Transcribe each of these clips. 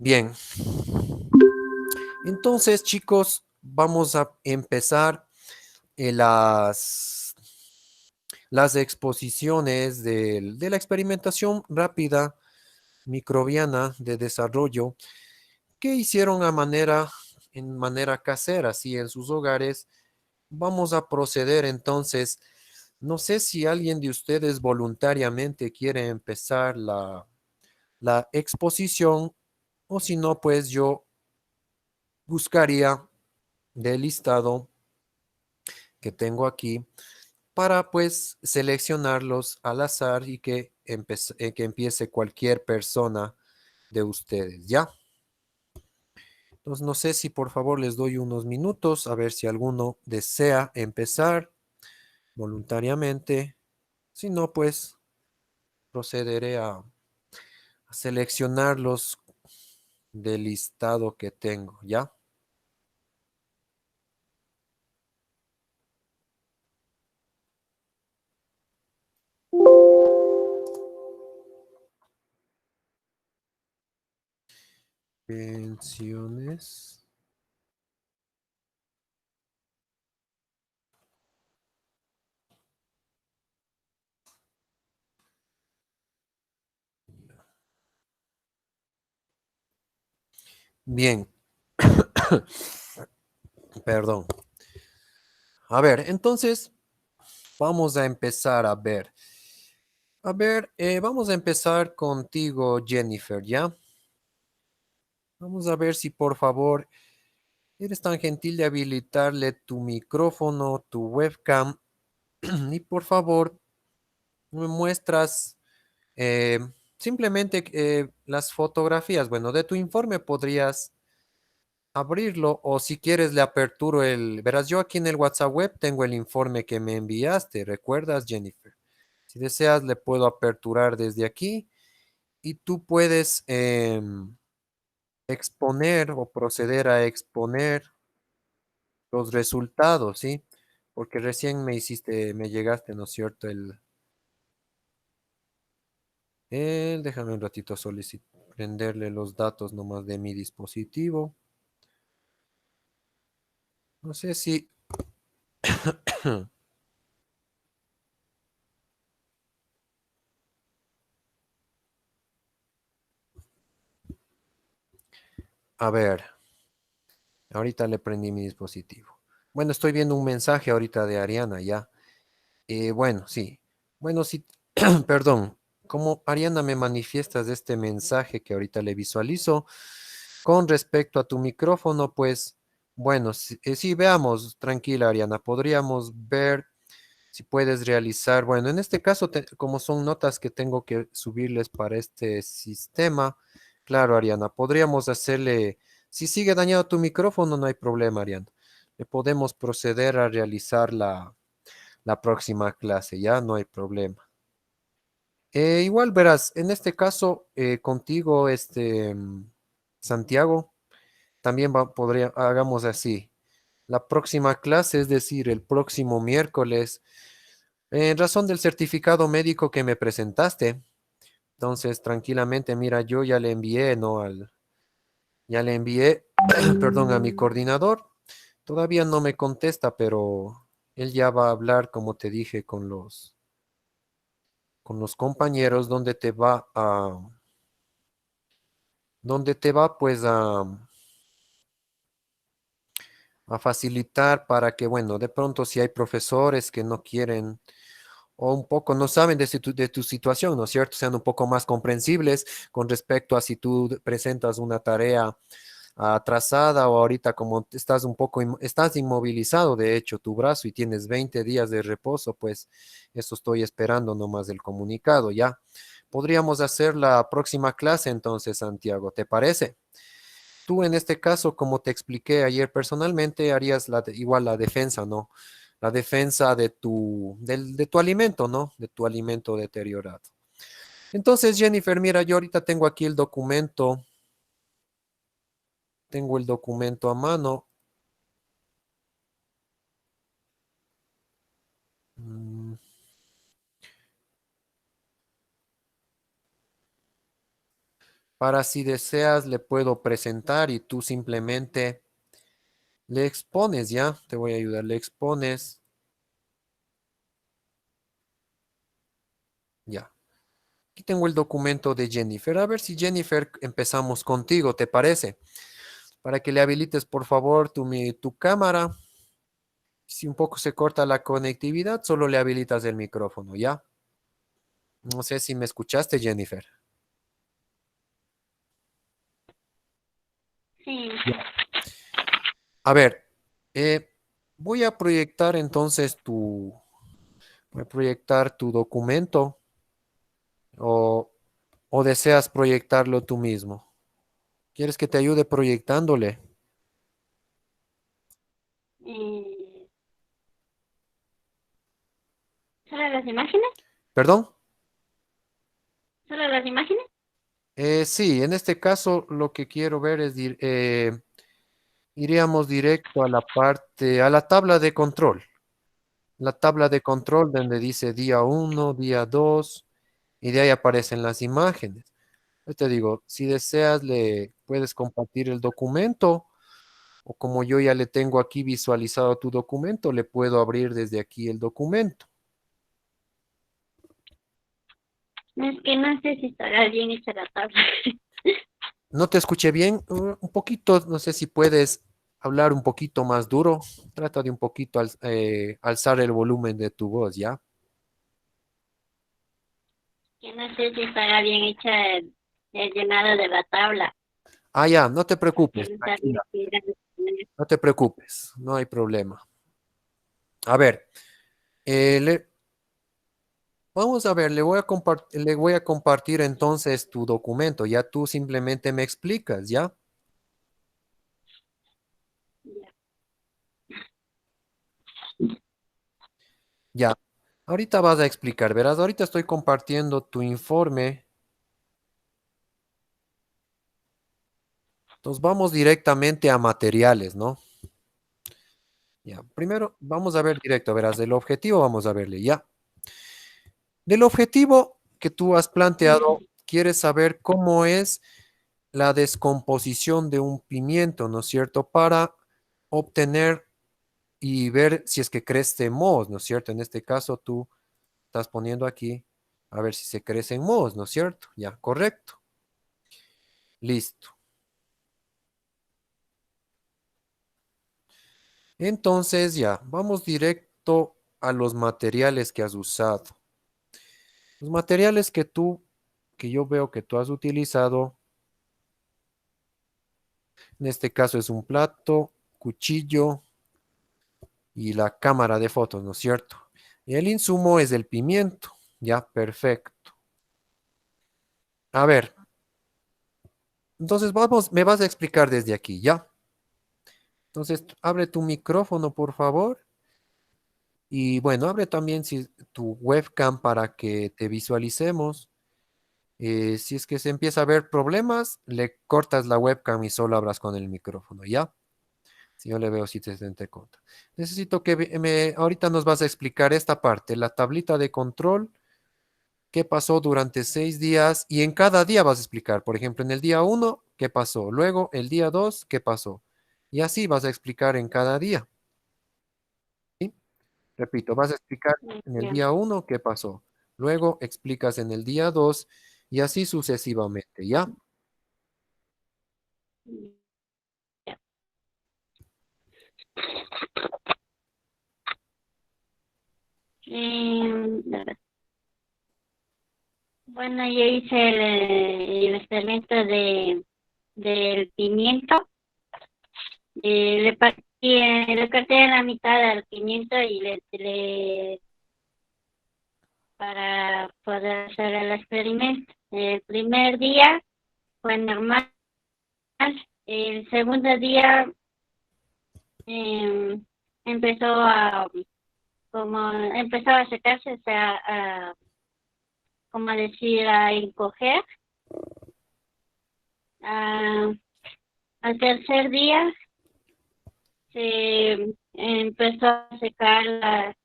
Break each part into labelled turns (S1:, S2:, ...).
S1: Bien, entonces chicos, vamos a empezar las exposiciones de la experimentación rápida microbiana de desarrollo que hicieron en manera casera, así en sus hogares. Vamos a proceder entonces. No sé si alguien de ustedes voluntariamente quiere empezar la exposición o si no, pues yo buscaría del listado que tengo aquí para pues seleccionarlos al azar y que empiece cualquier persona de ustedes, ¿ya? Entonces no sé si por favor les doy unos minutos a ver si alguno desea empezar voluntariamente. Si no, pues procederé a seleccionarlos del listado que tengo, ¿ya? Pensiones. Bien, perdón. A ver, entonces vamos a empezar a ver. A ver, vamos a empezar contigo, Jennifer, ¿ya? Vamos a ver si por favor eres tan gentil de habilitarle tu micrófono, tu webcam y por favor me muestras eh, simplemente las fotografías. Bueno, de tu informe podrías abrirlo o si quieres le aperturo Verás, yo aquí en el WhatsApp web tengo el informe que me enviaste, ¿recuerdas, Jennifer? Si deseas le puedo aperturar desde aquí y tú puedes exponer o proceder a exponer los resultados, ¿sí? Porque recién me llegaste, ¿no es cierto? Déjame un ratito prenderle los datos nomás de mi dispositivo. No sé si, a ver, ahorita le prendí mi dispositivo. Bueno, estoy viendo un mensaje ahorita de Ariana ya. Bueno, sí. Bueno, sí, perdón. Como Ariana me manifiestas este mensaje que ahorita le visualizo, con respecto a tu micrófono, pues, bueno, sí, sí, veamos, tranquila, Ariana, podríamos ver si puedes realizar, bueno, en este caso, como son notas que tengo que subirles para este sistema, claro, Ariana, podríamos hacerle, si sigue dañado tu micrófono, no hay problema, Ariana. Le podemos proceder a realizar la próxima clase, ya no hay problema. Igual verás, en este caso, contigo, Santiago. También hagamos así. La próxima clase, es decir, el próximo miércoles, en razón del certificado médico que me presentaste, entonces tranquilamente, mira, yo ya le envié, ¿no? Ya le envié, perdón, a mi coordinador. Todavía no me contesta, pero él ya va a hablar, como te dije, con los compañeros donde te va pues a facilitar para que, bueno, de pronto si hay profesores que no quieren o un poco no saben de tu situación, ¿no es cierto? Sean un poco más comprensibles con respecto a si tú presentas una tarea atrasada o ahorita como estás un poco, estás inmovilizado, de hecho, tu brazo y tienes 20 días de reposo, pues eso estoy esperando nomás del comunicado, ¿ya? Podríamos hacer la próxima clase entonces, Santiago, ¿te parece? Tú en este caso, como te expliqué ayer personalmente, harías igual la defensa, ¿no? La defensa de tu alimento, ¿no? De tu alimento deteriorado. Entonces, Jennifer, mira, yo ahorita tengo el documento a mano. Mm, para si deseas le puedo presentar y tú simplemente le expones, ¿ya? Te voy a ayudar, le expones, ya. Aquí tengo el documento de Jennifer. A ver si Jennifer empezamos contigo, ¿te parece? Para que le habilites, por favor, tu cámara. Si un poco se corta la conectividad, solo le habilitas el micrófono, ¿ya? No sé si me escuchaste, Jennifer.
S2: Sí,
S1: Ya. A ver, eh, voy a proyectar entonces voy a proyectar tu documento o, o deseas proyectarlo tú mismo. ¿Quieres que te ayude proyectándole?
S2: eh, ¿solo las imágenes?
S1: ¿Perdón?
S2: ¿Solo las imágenes?
S1: Sí, en este caso lo que quiero ver es, iríamos directo a la parte, a la tabla de control. La tabla de control donde dice día uno, día 2 y de ahí aparecen las imágenes. Yo te digo, si deseas, le puedes compartir el documento o como yo ya le tengo aquí visualizado tu documento, le puedo abrir desde aquí el documento.
S2: Es que no sé si estará bien hecha la tabla.
S1: No te escuché bien, un poquito, no sé si puedes hablar un poquito más duro. Trata de un poquito alzar el volumen de tu voz, ¿ya?
S2: Que no sé si estará bien hecha el llenado de la tabla.
S1: Ah, ya, no te
S2: Porque
S1: preocupes,
S2: no sabía
S1: tranquila,
S2: si era de poner.
S1: no te preocupes, no hay problema. A ver, vamos a ver, le voy a compartir entonces tu documento, ya tú simplemente me explicas, ¿ya? Ya, ahorita vas a explicar, verás, ahorita estoy compartiendo tu informe, entonces vamos directamente a materiales, ¿no? Ya, primero vamos a ver directo, verás, del objetivo vamos a verle, ya. Del objetivo que tú has planteado, quieres saber cómo es la descomposición de un pimiento, ¿no es cierto? Para obtener y ver si es que crece mohos, ¿no es cierto? En este caso tú estás poniendo aquí a ver si se crecen mohos, ¿no es cierto? Ya, correcto. Listo. Entonces ya, vamos directo a los materiales que has usado. Los materiales que yo veo que tú has utilizado, en este caso es un plato, cuchillo y la cámara de fotos, ¿no es cierto? Y el insumo es el pimiento. Ya, perfecto. A ver, entonces vamos, me vas a explicar desde aquí, ¿ya? Entonces, abre tu micrófono, por favor. Y bueno, abre también tu webcam para que te visualicemos. Si es que se empieza a ver problemas, le cortas la webcam y solo hablas con el micrófono, ¿ya? Si yo le veo si te den cuenta. Necesito que ahorita nos vas a explicar esta parte, la tablita de control, qué pasó durante 6 días y en cada día vas a explicar. Por ejemplo, en el día uno, qué pasó. Luego, el día 2, qué pasó. Y así vas a explicar en cada día. ¿Sí? Repito, vas a explicar en el
S2: Ya.
S1: día uno qué pasó. Luego explicas en el día 2 y así sucesivamente, ¿ya?
S2: Ya. Bueno, yo hice el experimento del pimiento. Le corté a la mitad al pimiento y para poder hacer el experimento. El primer día fue normal. El segundo día em, empezó empezó a secarse, o sea, como decir, a encoger. Ah, al tercer día se empezó a secar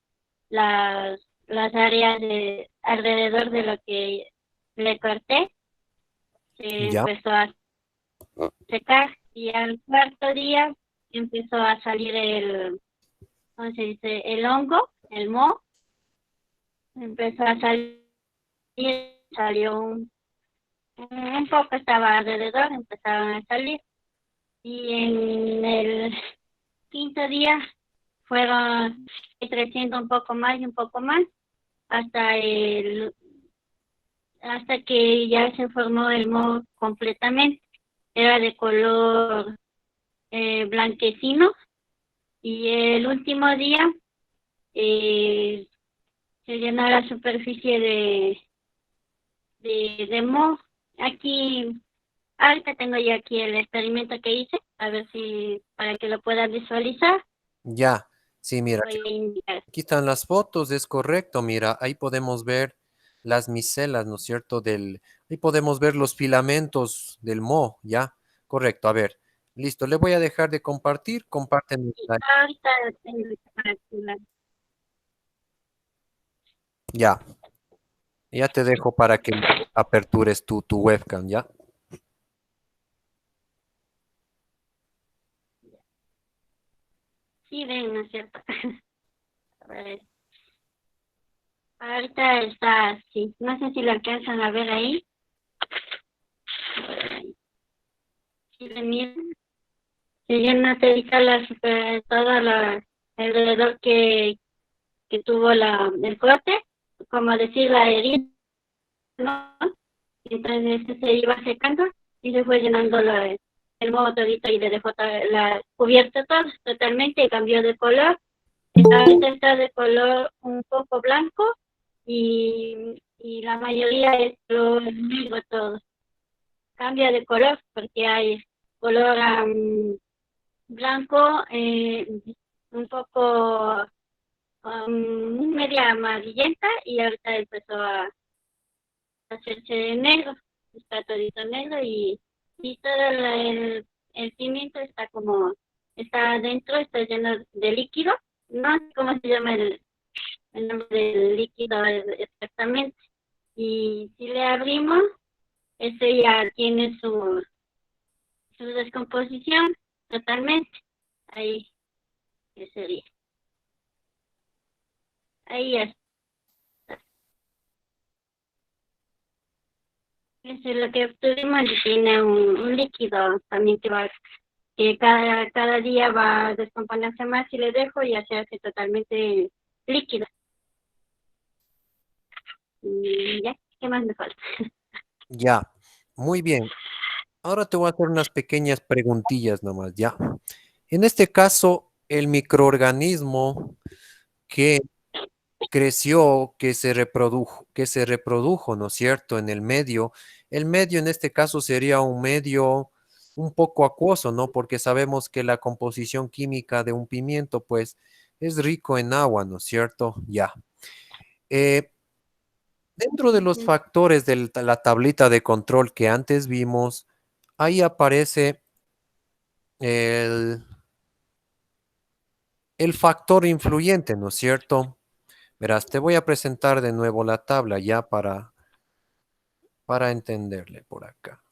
S2: las áreas de alrededor de lo que le corté. se
S1: Ya,
S2: empezó a secar y al cuarto día empezó a salir el, ¿cómo se dice? El hongo, el moho, empezó a salir, salió un poco, estaba alrededor, empezaron a salir y en el quinto día fueron creciendo un poco más y un poco más hasta el hasta que ya se formó el moho completamente. Era de color blanquecino y el último día eh, se llenó la superficie de moho. Aquí, ahorita tengo yo aquí el experimento que hice, a ver si para que lo puedas visualizar,
S1: ya. Sí, mira,
S2: voy a indicar.
S1: aquí están las fotos, es correcto. Mira, ahí podemos ver las micelas, ¿no es cierto? Ahí podemos ver los filamentos del moho, ya. Correcto, a ver. Listo, le voy a dejar de compartir. Compárteme.
S2: Ahorita tengo para que
S1: Ya, ya te dejo para que apertures tu webcam, ¿ya?
S2: sí ven, ¿no es cierto? A ver, ahorita está así, no sé si lo alcanzan a ver ahí. Si le miran, si ya no se dedica toda la alrededor que tuvo el corte, como decir la herida, ¿no? Entonces se iba secando y se fue llenando el moho todito y le dejó la cubierta todo totalmente y cambió de color. Ahorita está de color un poco blanco y la mayoría es color negro todo. Cambia de color porque hay color blanco, un poco media amarillenta y ahorita empezó a hacerse negro, está todito negro y todo el pimiento está como, está adentro, está lleno de líquido, no sé cómo se llama el nombre del líquido exactamente. Y si le abrimos, ese ya tiene su descomposición totalmente. Ahí, ¿qué sería? Ahí ya. Eso es lo que obtuvimos y tiene un líquido también que cada día va a descomponerse más si le dejo y ya se hace totalmente líquido. Y ya, ¿qué más me falta?
S1: Ya, muy bien. Ahora te voy a hacer unas pequeñas preguntillas nomás, ya. En este caso, el microorganismo que creció, que se reprodujo, ¿no es cierto? En el medio en este caso sería un medio un poco acuoso, ¿no? Porque sabemos que la composición química de un pimiento, pues, es rico en agua, ¿no es cierto? Ya. Eh, Dentro de los
S2: Ujú.
S1: factores de la tablita de control que antes vimos, ahí aparece el, el factor influyente, ¿no es cierto? Verás, te voy a presentar de nuevo la tabla ya para entenderle por acá.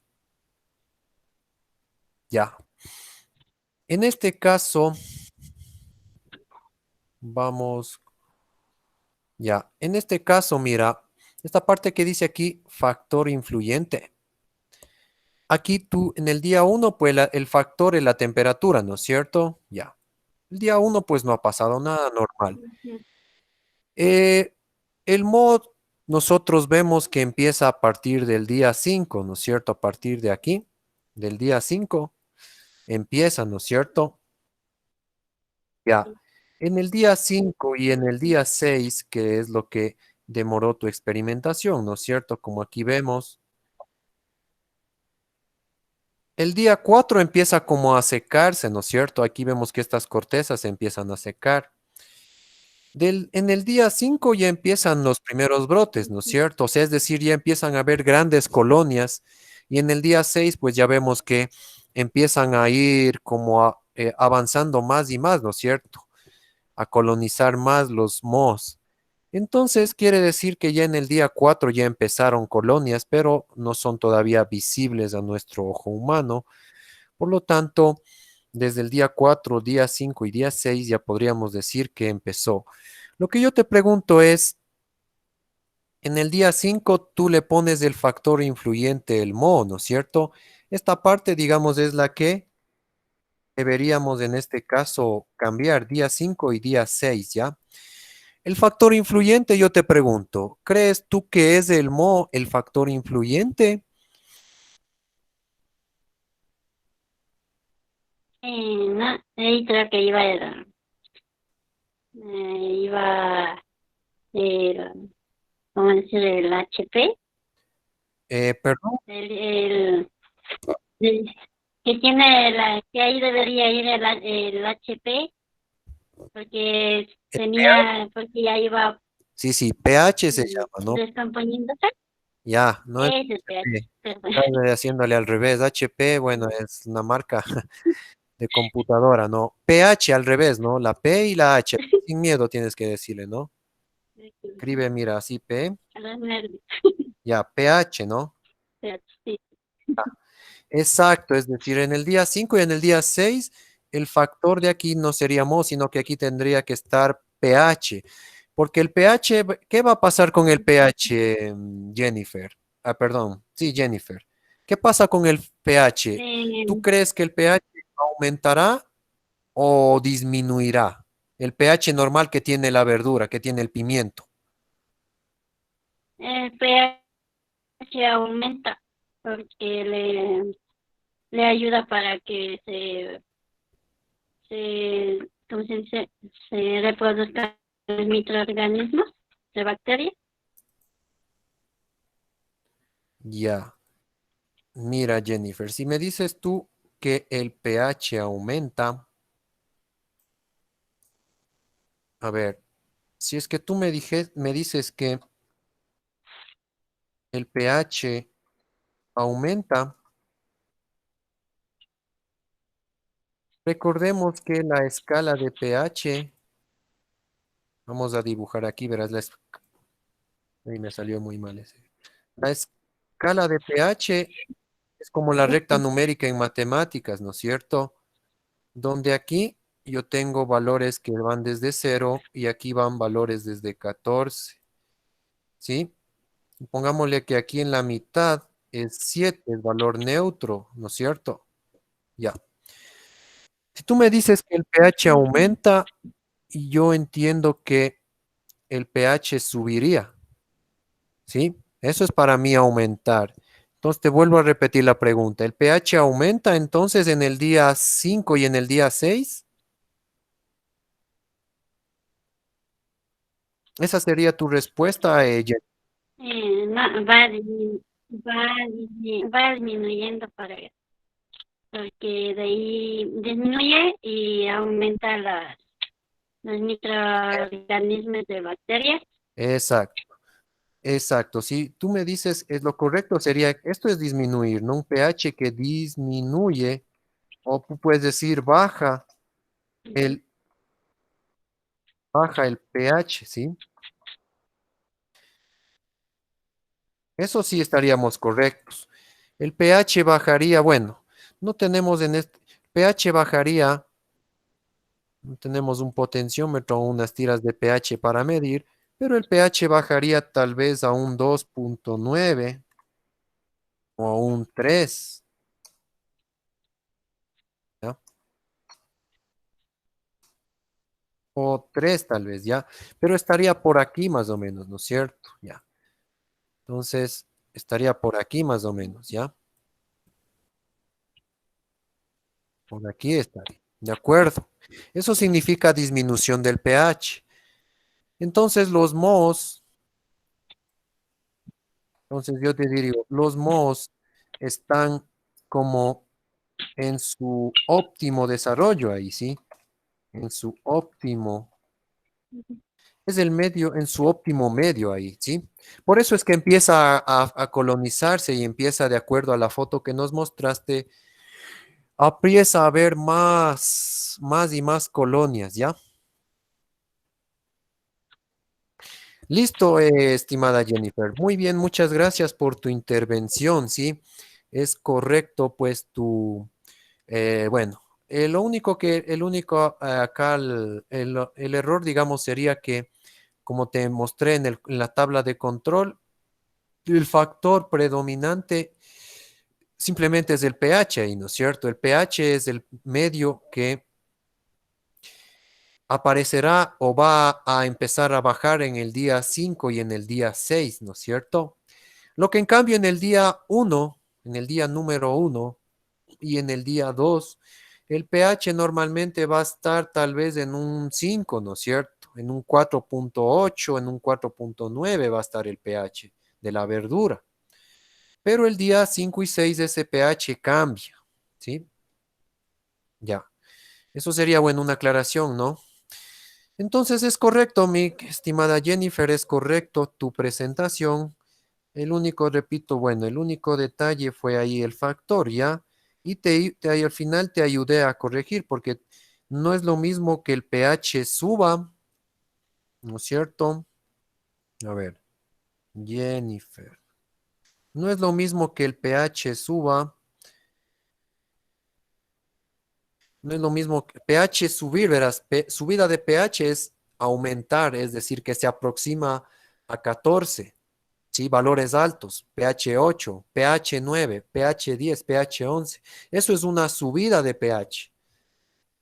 S1: Ya. En este caso, vamos, ya. En este caso, mira, esta parte que dice aquí, factor influyente. Aquí tú, en el día uno, pues el factor es la temperatura, ¿no es cierto? Ya. El día uno, pues no ha pasado nada normal.
S2: Ujú.
S1: Eh, el mod, nosotros vemos que empieza a partir del día 5, ¿no es cierto? A partir de aquí, del día 5, empieza, ¿no es cierto? Ya. En el día 5 y en el día 6, que es lo que demoró tu experimentación, ¿no es cierto? Como aquí vemos, el día 4 empieza como a secarse, ¿no es cierto? Aquí vemos que estas cortezas empiezan a secar. En el día 5 ya empiezan los primeros brotes, ¿no es cierto? O sea, es decir, ya empiezan a haber grandes colonias y en el día 6 pues ya vemos que empiezan a ir como avanzando más y más, ¿no es cierto? A colonizar más los mohos. Entonces quiere decir que ya en el día 4 ya empezaron colonias, pero no son todavía visibles a nuestro ojo humano. Por lo tanto, desde el día 4, día 5 y día 6 ya podríamos decir que empezó. Lo que yo te pregunto es, en el día 5 tú le pones el factor influyente, el mo, ¿no es cierto? Esta parte, digamos, es la que deberíamos en este caso cambiar, día 5 y día 6, ¿ya? El factor influyente, yo te pregunto, ¿crees tú que es el mo el factor influyente?
S2: No, ahí creo que iba el, ¿cómo decir? El HP,
S1: Perdón,
S2: el, el- que tiene que ahí debería ir el HP, porque
S1: el pH.
S2: porque ya iba
S1: Sí, sí, pH se llama, ¿no?
S2: descomponiéndose.
S1: Ya, no es
S2: Ese es pH,
S1: HP.
S2: perdón.
S1: Estás haciéndole al revés. HP, bueno, es una marca de computadora, ¿no? pH al revés, ¿no? La P y la H. Sin miedo tienes que decirle, ¿no? Escribe, mira, así P,
S2: A los nervios,
S1: ya, pH, ¿no?
S2: sí.
S1: Exacto, es decir, en el día 5 y en el día 6 el factor de aquí no sería mo, sino que aquí tendría que estar pH. Porque el pH, ¿qué va a pasar con el pH, Jennifer? Ah, perdón, sí, Jennifer. ¿Qué pasa con el pH? ¿Tú
S2: Eh,
S1: crees que el pH aumentará o disminuirá? El pH normal que tiene la verdura, que tiene el pimiento.
S2: el pH aumenta porque le ayuda para que ¿cómo se dice? Se reproduzcan los microorganismos de bacterias.
S1: Ya, mira, Jennifer, si me dices tú que el pH aumenta, a ver, si es que tú me dices que el pH aumenta, recordemos que la escala de pH, vamos a dibujar aquí, verás, ahí me salió muy mal ese. La escala de pH es como la recta numérica en matemáticas, ¿no es cierto? Donde aquí yo tengo valores que van desde 0 y aquí van valores desde 14, ¿sí? Pongámosle que aquí en la mitad es 7, el valor neutro, ¿no es cierto? Ya. Si tú me dices que el pH aumenta, y yo entiendo que el pH subiría, ¿sí? Eso es para mí aumentar. Entonces te vuelvo a repetir la pregunta. ¿El pH aumenta entonces en el día 5 y en el día 6? Esa sería tu respuesta,
S2: No, va disminuyendo porque de ahí disminuye y aumenta los microorganismos de bacterias.
S1: Exacto, exacto. Si tú me dices, es lo correcto sería, esto es disminuir, ¿no? Un pH que disminuye, o tú puedes decir el, baja el pH, ¿sí? Eso sí estaríamos correctos. El pH bajaría, bueno, no tenemos en este, pH bajaría, no tenemos un potenciómetro o unas tiras de pH para medir, pero el pH bajaría tal vez a un 2,9 o a un 3, ¿ya? O 3 tal vez, ¿ya? Pero estaría por aquí más o menos, ¿no es cierto? Ya. Entonces, estaría por aquí más o menos, ¿ya? Por aquí estaría. De acuerdo. Eso significa disminución del pH. Entonces, entonces yo te digo, los mohos están como en su óptimo desarrollo ahí, ¿sí? En su óptimo, es el medio, en su óptimo medio ahí, ¿sí? Por eso es que empieza a colonizarse y empieza, de acuerdo a la foto que nos mostraste, empieza a haber más y más colonias, ¿ya? Listo, estimada Jennifer. Muy bien, muchas gracias por tu intervención, ¿sí? Es correcto, pues bueno, el único acá, el error, digamos, sería que, como te mostré en la tabla de control, el factor predominante simplemente es el pH ahí, ¿no es cierto? El pH es el medio que aparecerá o va a empezar a bajar en el día 5 y en el día 6, ¿no es cierto? Lo que en cambio en el día 1, en el día número 1 y en el día 2, el pH normalmente va a estar tal vez en un 5, ¿no es cierto? En un 4.8, en un 4.9 va a estar el pH de la verdura. Pero el día 5 y 6 ese pH cambia, ¿sí? Ya. Eso sería, bueno, una aclaración, ¿no? Entonces es correcto, mi estimada Jennifer, es correcto tu presentación. El único, repito, bueno, el único detalle fue ahí el factor, ¿ya? Y al final te ayudé a corregir porque no es lo mismo que el pH suba, ¿no es cierto? A ver, Jennifer. No es lo mismo que el pH suba, no es lo mismo que pH subir, verás, subida de pH es aumentar, es decir, que se aproxima a 14. ¿Sí? Valores altos, pH 8, pH 9, pH 10, pH 11. Eso es una subida de pH.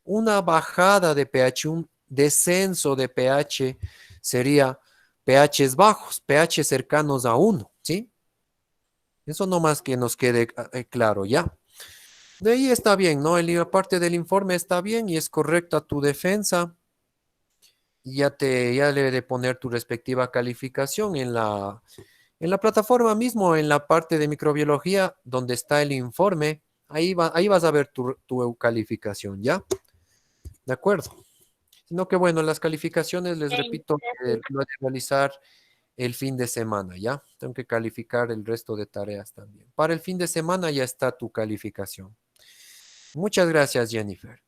S1: Una bajada de pH, un descenso de pH sería pHs bajos, pH cercanos a 1, ¿sí? Eso no más que nos quede claro, ¿ya? De ahí está bien, ¿no? La parte del informe está bien y es correcta tu defensa. Y ya le de poner tu respectiva calificación en la plataforma mismo, en la parte de microbiología, donde está el informe, ahí vas a ver tu calificación, ¿ya? De acuerdo. Sino que bueno, las calificaciones, les repito, lo he de realizar el fin de semana, ¿ya? Tengo que calificar el resto de tareas también. Para el fin de semana ya está tu calificación. Muchas gracias, Jennifer.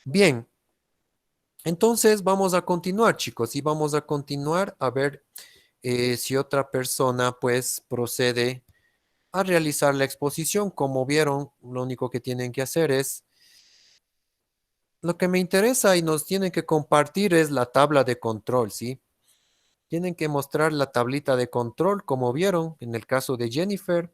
S1: Bien, entonces vamos a continuar, chicos, y vamos a continuar a ver si otra persona pues procede a realizar la exposición. Como vieron, lo único que tienen que hacer es, lo que me interesa y nos tienen que compartir es la tabla de control, ¿sí? Tienen que mostrar la tablita de control, como vieron en el caso de Jennifer.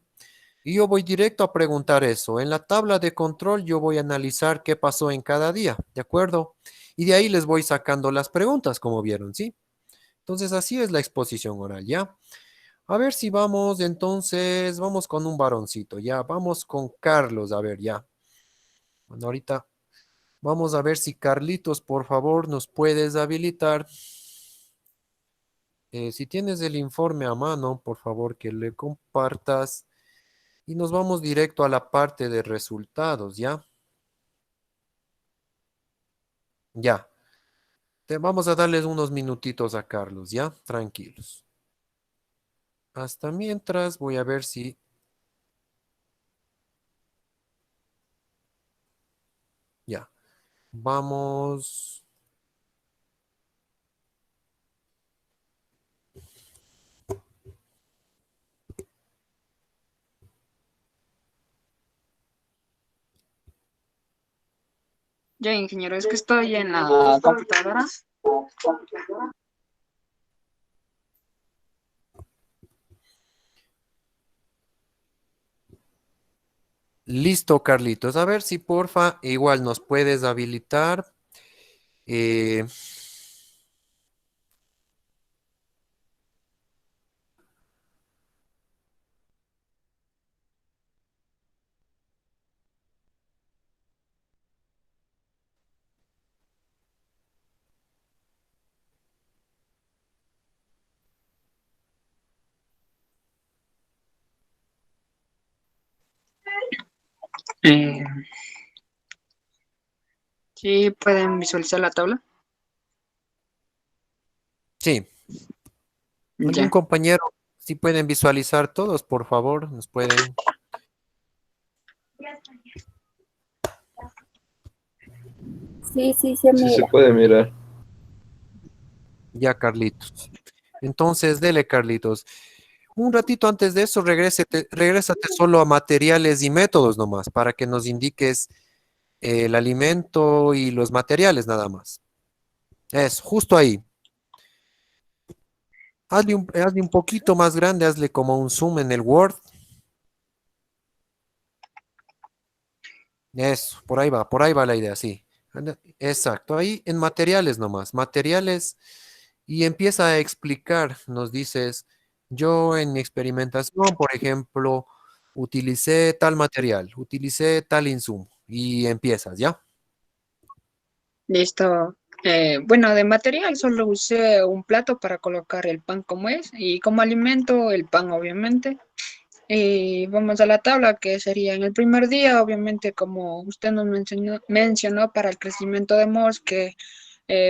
S1: Y yo voy directo a preguntar eso. En la tabla de control yo voy a analizar qué pasó en cada día, ¿de acuerdo? Y de ahí les voy sacando las preguntas, como vieron, ¿sí? Entonces así es la exposición oral, ¿ya? A ver si vamos, entonces, vamos con un varoncito, ya, vamos con Carlos, a ver, ya. Bueno, ahorita vamos a ver si Carlitos, por favor, nos puedes habilitar. Si tienes el informe a mano, por favor, que le compartas. Y nos vamos directo a la parte de resultados, ¿ya? Ya. Vamos a darles unos minutitos a Carlos, ¿ya? Tranquilos. Hasta mientras voy a ver si... Ya. Vamos...
S3: Ya, ingeniero, es que estoy en la computadora.
S1: Listo, Carlitos. A ver si porfa, igual nos puedes habilitar. Eh,
S3: Eh, sí, pueden visualizar la tabla.
S1: sí, algún
S3: Ya.
S1: compañero, si pueden visualizar todos, por favor, nos pueden.
S4: Sí, sí, se
S5: Sí se
S4: mira.
S5: puede mirar.
S1: Ya, Carlitos. Entonces, dele, Carlitos. Un ratito antes de eso, regrésate solo a materiales y métodos nomás, para que nos indiques el alimento y los materiales nada más. Es justo ahí. Hazle un poquito más grande, hazle como un zoom en el Word. Eso, por ahí va la idea, sí. Exacto, ahí en materiales nomás, materiales, y empieza a explicar, nos dices, yo en mi experimentación, por ejemplo, utilicé tal material, utilicé tal insumo, y empiezas, ¿ya?
S3: Listo. Bueno, de material solo usé un plato para colocar el pan como es y como alimento el pan, obviamente. Y vamos a la tabla, que sería en el primer día, obviamente, como usted nos mencionó para el crecimiento de mos, que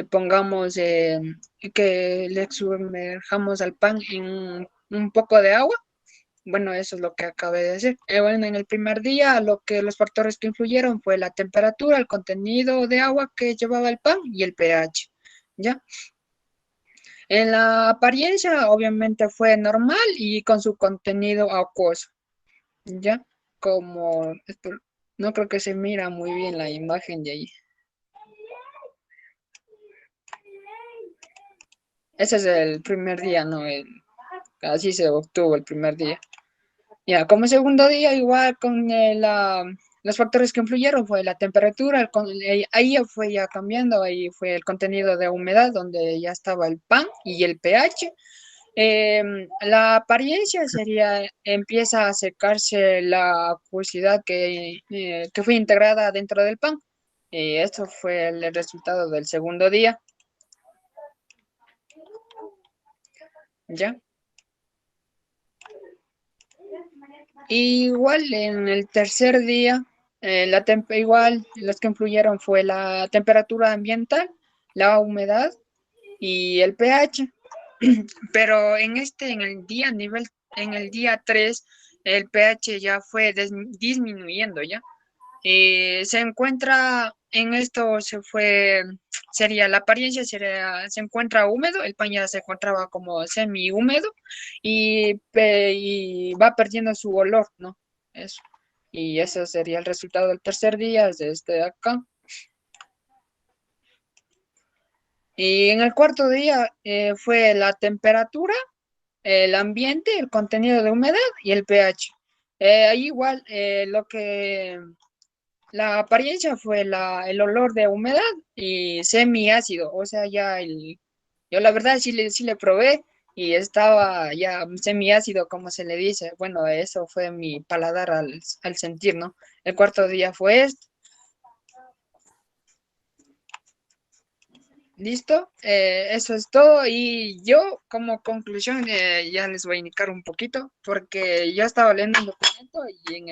S3: pongamos, que le sumerjamos al pan en un poco de agua. Bueno, eso es lo que acabé de decir. Bueno, en el primer día, los factores que influyeron fue la temperatura, el contenido de agua que llevaba el pan y el pH. ¿Ya? En la apariencia, obviamente, fue normal y con su contenido acuoso. ¿Ya? Como, no creo que se mira muy bien la imagen de ahí. Ese es el primer día, ¿no? Así se obtuvo el primer día. Ya, como segundo día, igual con los factores que influyeron fue la temperatura, ahí ya fue ya cambiando, ahí fue el contenido de humedad, donde ya estaba el pan y el pH. La apariencia sería, empieza a secarse la acuosidad que fue integrada dentro del pan. Y esto fue el resultado del segundo día, ¿ya? Igual en el tercer día, igual los que influyeron fue la temperatura ambiental, la humedad y el pH. Pero en el día 3 el pH ya fue disminuyendo, ¿ya? Se encuentra en esto, sería la apariencia, se encuentra húmedo, el pan ya se encontraba como semi húmedo y va perdiendo su olor, ¿no? Eso. Y eso sería el resultado del tercer día, desde acá. Y en el cuarto día fue la temperatura, el ambiente, el contenido de humedad y el pH. Ahí igual la apariencia fue el olor de humedad y semiácido, o sea, yo la verdad sí le probé y estaba ya semiácido, como se le dice. Bueno, eso fue mi paladar al sentir, ¿no? El cuarto día fue esto. Listo, eso es todo. Y yo, como conclusión, ya les voy a indicar un poquito, porque yo estaba leyendo un documento y en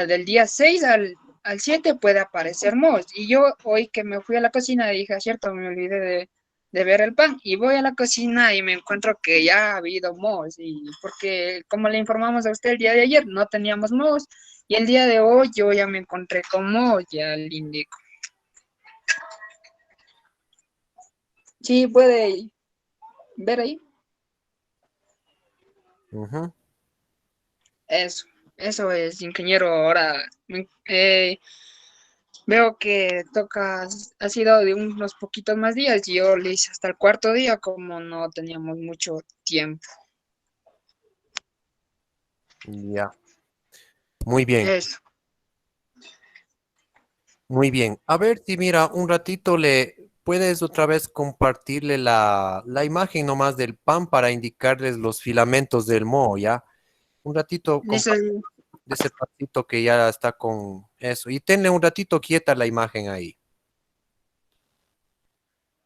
S3: del día 6 al 7 puede aparecer moho. Y yo hoy que me fui a la cocina dije, "Ah, cierto, me olvidé de ver el pan". Y voy a la cocina y me encuentro que ya ha habido mohos. Y porque, como le informamos a usted el día de ayer, no teníamos mohos. Y el día de hoy yo ya me encontré con mohos, ya le indico. Sí, puede ver ahí.
S1: Ujú.
S3: Eso es, ingeniero. Ahora veo que ha sido de unos poquitos más días y yo le hice hasta el cuarto día como no teníamos mucho tiempo.
S1: Ya, muy bien,
S3: Eso.
S1: muy bien. A ver si mira, un ratito le puedes otra vez compartirle la imagen nomás del pan para indicarles los filamentos del moho, ¿ya? Un ratito
S3: Listo,
S1: de ese patito que ya está con eso. Y tenle un ratito quieta la imagen ahí.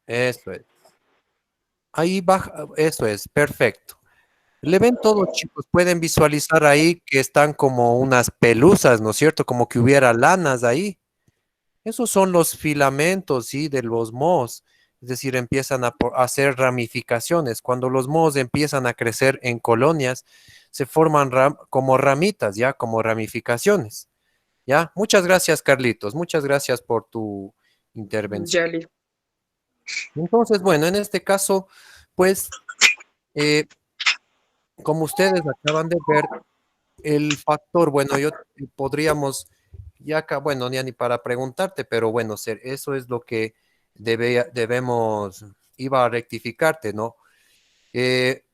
S1: Eso es. Ahí baja, eso es, perfecto. Le ven todos, chicos, pueden visualizar ahí que están como unas pelusas, ¿no es cierto? Como que hubiera lanas ahí. Esos son los filamentos, ¿sí? De los mohos. Es decir, empiezan a hacer ramificaciones. Cuando los mohos empiezan a crecer en colonias, se forman como ramitas, ¿ya? Como ramificaciones. ¿Ya? Muchas gracias, Carlitos. Muchas gracias por tu intervención.
S3: ya listo.
S1: Entonces, bueno, en este caso, Pues, como ustedes acaban de ver, el factor, bueno, yo podríamos, ya acá, bueno, ya ni para preguntarte, pero bueno, eso es lo que debemos, iba a rectificarte, ¿no? Eh,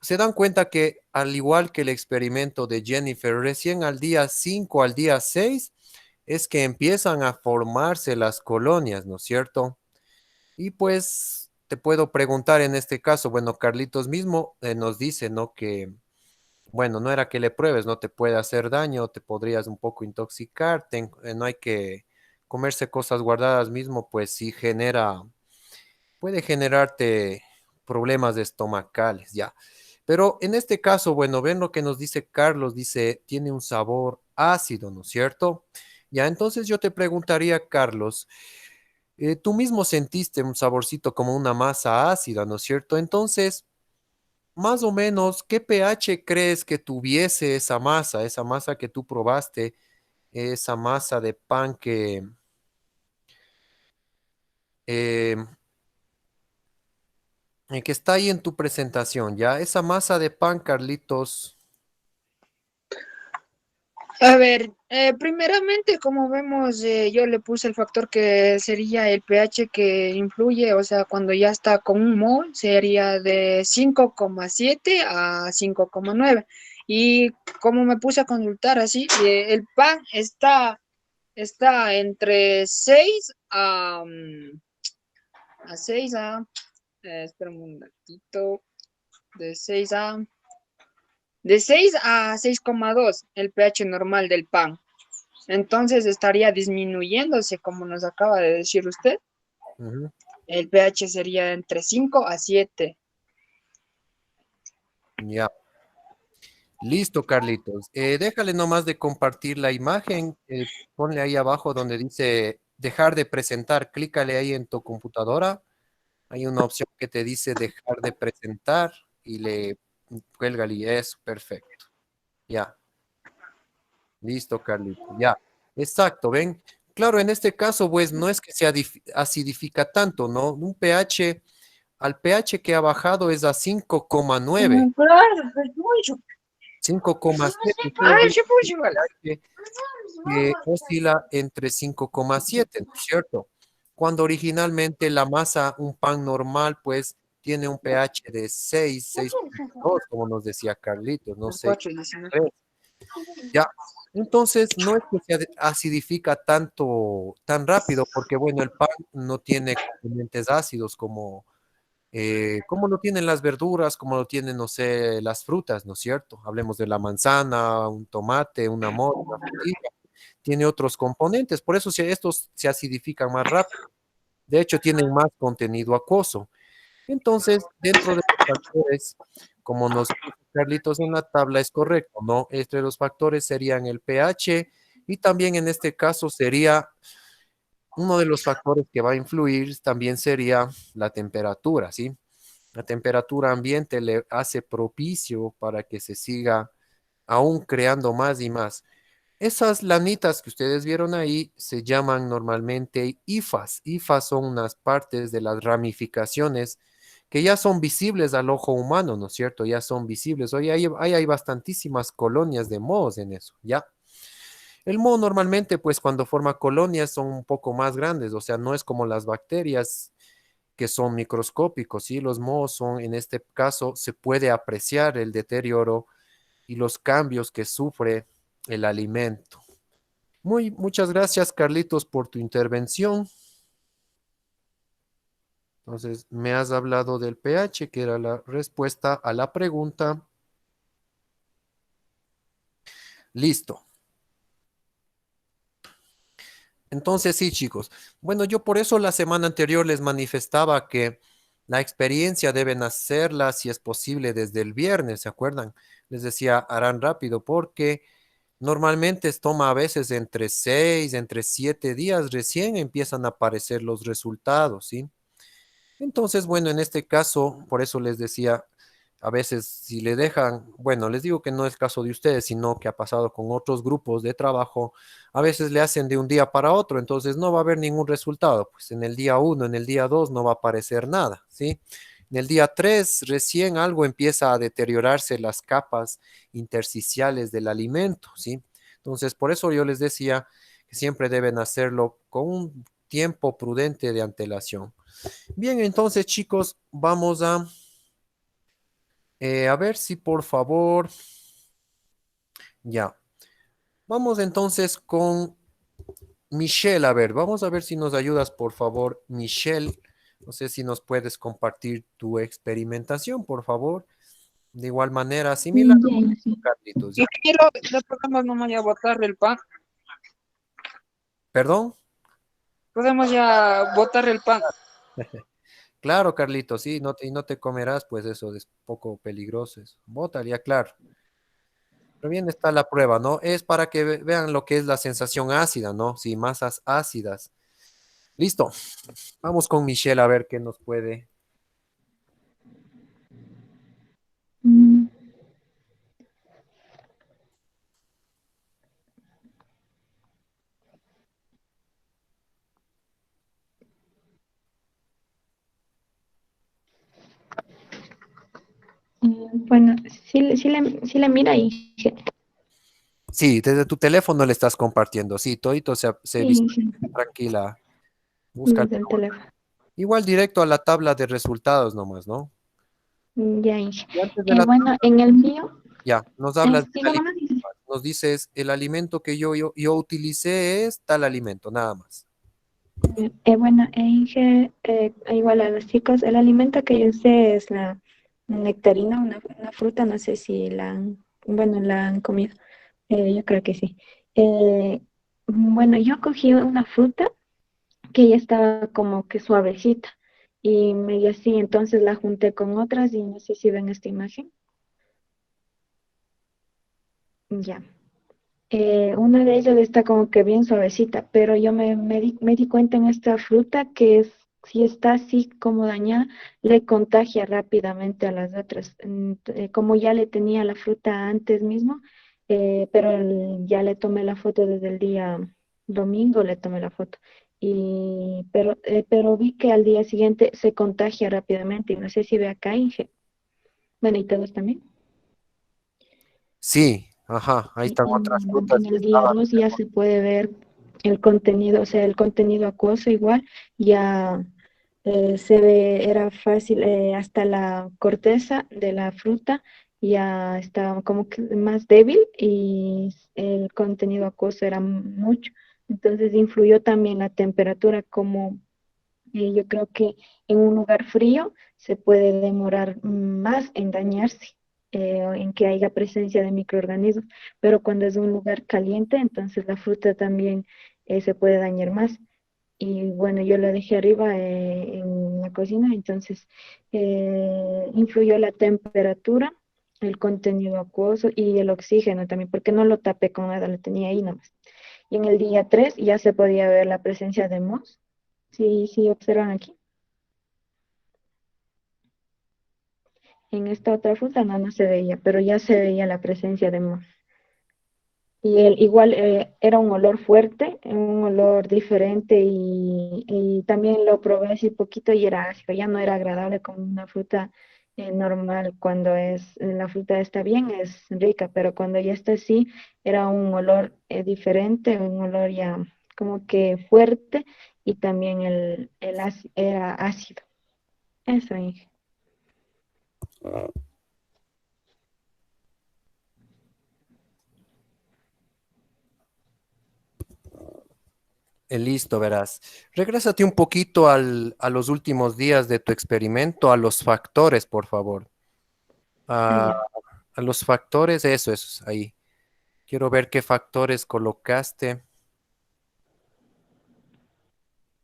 S1: Se dan cuenta que al igual que el experimento de Jennifer, recién al día 5, al día 6, es que empiezan a formarse las colonias, ¿no es cierto? Y pues te puedo preguntar en este caso, bueno, Carlitos mismo nos dice, ¿no? Que, bueno, no era que le pruebes, no te puede hacer daño, te podrías un poco intoxicar, no hay que comerse cosas guardadas mismo, pues sí puede generarte problemas estomacales, ya. Pero en este caso, bueno, ven lo que nos dice Carlos, dice, tiene un sabor ácido, ¿no es cierto? Ya, entonces yo te preguntaría, Carlos, tú mismo sentiste un saborcito como una masa ácida, ¿no es cierto? Entonces, más o menos, ¿qué pH crees que tuviese esa masa que tú probaste, esa masa de pan eh, que está ahí en tu presentación, ¿ya? Esa masa de pan, Carlitos.
S3: A ver, primeramente, como vemos, yo le puse el factor que sería el pH que influye, o sea, cuando ya está con un mol, sería de 5,7 a 5,9. Y como me puse a consultar así, el pan está entre 6 a 6 a, espera un momentito, de 6 a de 6 a 6,2 el pH normal del pan. Entonces estaría disminuyéndose, como nos acaba de decir usted.
S1: Ujú.
S3: El pH sería entre 5 a 7.
S1: Ya. Listo, Carlitos. Déjale nomás de compartir la imagen. Ponle ahí abajo donde dice dejar de presentar. Clícale ahí en tu computadora. Hay una opción que te dice dejar de presentar y le cuélgale y eso, perfecto. Ya, listo, Carlitos. Ya, exacto, ven. Claro, en este caso, pues no es que se acidifica tanto, ¿no? Al pH que ha bajado es a 5,9,
S3: Claro, es mucho.
S1: 5,7. Ustedes
S3: Ay,
S1: ven
S3: se puso
S1: el
S3: igual.
S1: pH que oscila entre 5,7, ¿no es cierto? Cuando originalmente la masa, un pan normal, pues tiene un pH de 6,2, como nos decía Carlitos, no
S3: El
S1: sé.
S3: 4,19.
S1: Ya, entonces no es que se acidifica tan rápido, porque bueno, el pan no tiene componentes ácidos como lo tienen las verduras, como lo tienen, no sé, las frutas, ¿no es cierto? Hablemos de la manzana, un tomate, una mora, una frutilla, tiene otros componentes, por eso estos se acidifican más rápido. De hecho, tienen más contenido acuoso. Entonces, dentro de los factores, como nos puso Carlitos en la tabla, es correcto, ¿no? Entre los factores serían el pH y también en este caso sería uno de los factores que va a influir también sería la temperatura, ¿sí? La temperatura ambiente le hace propicio para que se siga aún creando más y más. Esas lanitas que ustedes vieron ahí se llaman normalmente hifas. Hifas son unas partes de las ramificaciones que ya son visibles al ojo humano, ¿no es cierto? Ya son visibles. Hoy hay bastantísimas colonias de mohos en eso, ¿ya? El moho normalmente, pues cuando forma colonias son un poco más grandes, o sea, no es como las bacterias que son microscópicos, ¿sí? Los mohos son, en este caso, se puede apreciar el deterioro y los cambios que sufre el alimento. Muchas gracias, Carlitos, por tu intervención. Entonces, me has hablado del pH, que era la respuesta a la pregunta. Listo. Entonces, sí, chicos. Bueno, yo por eso la semana anterior les manifestaba que la experiencia deben hacerla, si es posible, desde el viernes, ¿se acuerdan? Les decía, harán rápido porque normalmente toma a veces entre 7 días, recién empiezan a aparecer los resultados, ¿sí? Entonces, bueno, en este caso, por eso les decía, a veces si le dejan, bueno, les digo que no es caso de ustedes, sino que ha pasado con otros grupos de trabajo, a veces le hacen de un día para otro, entonces no va a haber ningún resultado, pues en el día 1, en el día 2 no va a aparecer nada, ¿sí? En el día 3 recién algo empieza a deteriorarse las capas intersticiales del alimento, ¿sí? Entonces, por eso yo les decía que siempre deben hacerlo con un tiempo prudente de antelación. Bien, entonces, chicos, vamos a ver si por favor, ya. Vamos entonces con Michelle. A ver, vamos a ver si nos ayudas, por favor, Michelle. No sé si nos puedes compartir tu experimentación, por favor. De igual manera, similar a lo que
S4: Ya,
S1: hizo
S4: sí.
S1: Carlitos,
S3: Y
S1: ¿ya?
S3: quiero, no podemos nomás ya botar el pan.
S1: ¿Perdón?
S3: Podemos ya botar el pan.
S1: Claro, Carlitos, sí, y no te comerás, pues eso es poco peligroso. Eso. Bótale, claro. Pero bien está la prueba, ¿no? Es para que vean lo que es la sensación ácida, ¿no? Sí, masas ácidas. Listo. Vamos con Michelle a ver qué nos puede.
S4: Mm, bueno, sí le mira y
S1: Sí, desde tu teléfono le estás compartiendo. Sí, todito se
S4: sí, sí,
S1: visualiza. Tranquila. Busca
S4: desde el teléfono.
S1: igual directo a la tabla de resultados nomás, ¿no?
S4: Ya, Inge.
S1: Y antes de la
S4: Bueno, en el mío,
S1: ya, nos hablas del
S4: sigo
S1: alimento.
S4: nomás. Inge.
S1: Nos dices, el alimento que yo utilicé es tal alimento, nada más.
S4: Bueno, Inge, igual a los chicos, el alimento que yo usé es la nectarina, una fruta, no sé si bueno, la han comido. Yo creo que sí. Bueno, yo cogí una fruta que ya estaba como que suavecita y medio así, entonces la junté con otras y no sé si ven esta imagen. Ya. Una de ellas está como que bien suavecita, pero yo me di cuenta en esta fruta que si está así como dañada, le contagia rápidamente a las otras. Como ya le tenía la fruta antes mismo, pero ya le tomé la foto desde el día domingo, le tomé la foto. Pero vi que al día siguiente se contagia rápidamente y no sé si ve acá, Inge. Bueno, y todos también.
S1: Sí, ajá, ahí están otras
S4: En
S1: frutas que
S4: el día
S1: estaban.
S4: 2 ya se puede ver el contenido, o sea, el contenido acuoso igual, ya se ve, era fácil, hasta la corteza de la fruta ya estaba como que más débil y el contenido acuoso era mucho. Entonces influyó también la temperatura, como yo creo que en un lugar frío se puede demorar más en dañarse, o en que haya presencia de microorganismos, pero cuando es un lugar caliente, entonces la fruta también se puede dañar más. Y bueno, yo lo dejé arriba en la cocina, entonces influyó la temperatura, el contenido acuoso y el oxígeno también, porque no lo tapé con nada, lo tenía ahí nomás. Y en el día 3 ya se podía ver la presencia de moho. Sí, sí, observan aquí. En esta otra fruta no se veía, pero ya se veía la presencia de moho. Y igual era un olor fuerte, un olor diferente y también lo probé así poquito y era ácido, ya no era agradable como una fruta normal. Cuando la fruta está bien, es rica, pero cuando ya está así, era un olor diferente, un olor ya como que fuerte y también era ácido. Eso, Inge.
S1: Listo, verás. Regrésate un poquito a los últimos días de tu experimento, a los factores, por favor.
S4: Ah,
S1: A,
S4: ya.
S1: a los factores, eso es ahí. Quiero ver qué factores colocaste.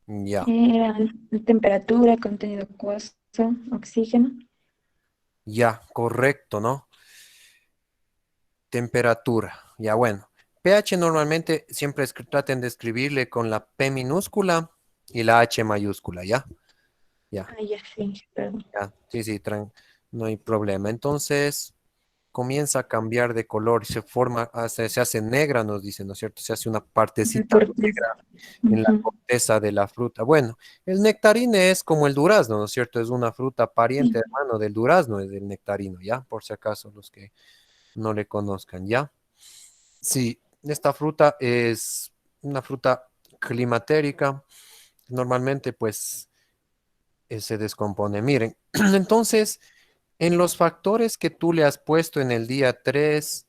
S1: Ya,
S4: Era temperatura, contenido acuoso, oxígeno.
S1: ya, correcto, ¿no? Temperatura, ya bueno. pH normalmente siempre traten de escribirle con la P minúscula y la H mayúscula, ¿ya? Ya,
S4: Ah, ya, sí, perdón.
S1: ya. Sí, sí, no hay problema. Entonces, comienza a cambiar de color, se hace negra, nos dicen, ¿no es cierto? Se hace una
S4: La
S1: partecita
S4: corteza.
S1: negra en la
S4: Ujú.
S1: corteza de la fruta. Bueno, el nectarine es como el durazno, ¿no es cierto? Es una fruta pariente,
S4: Sí.
S1: hermano del durazno, es el nectarino, ¿ya? Por si acaso los que no le conozcan, ¿ya? Sí, esta fruta es una fruta climatérica. Normalmente, pues, se descompone. Miren, entonces, en los factores que tú le has puesto en el día 3,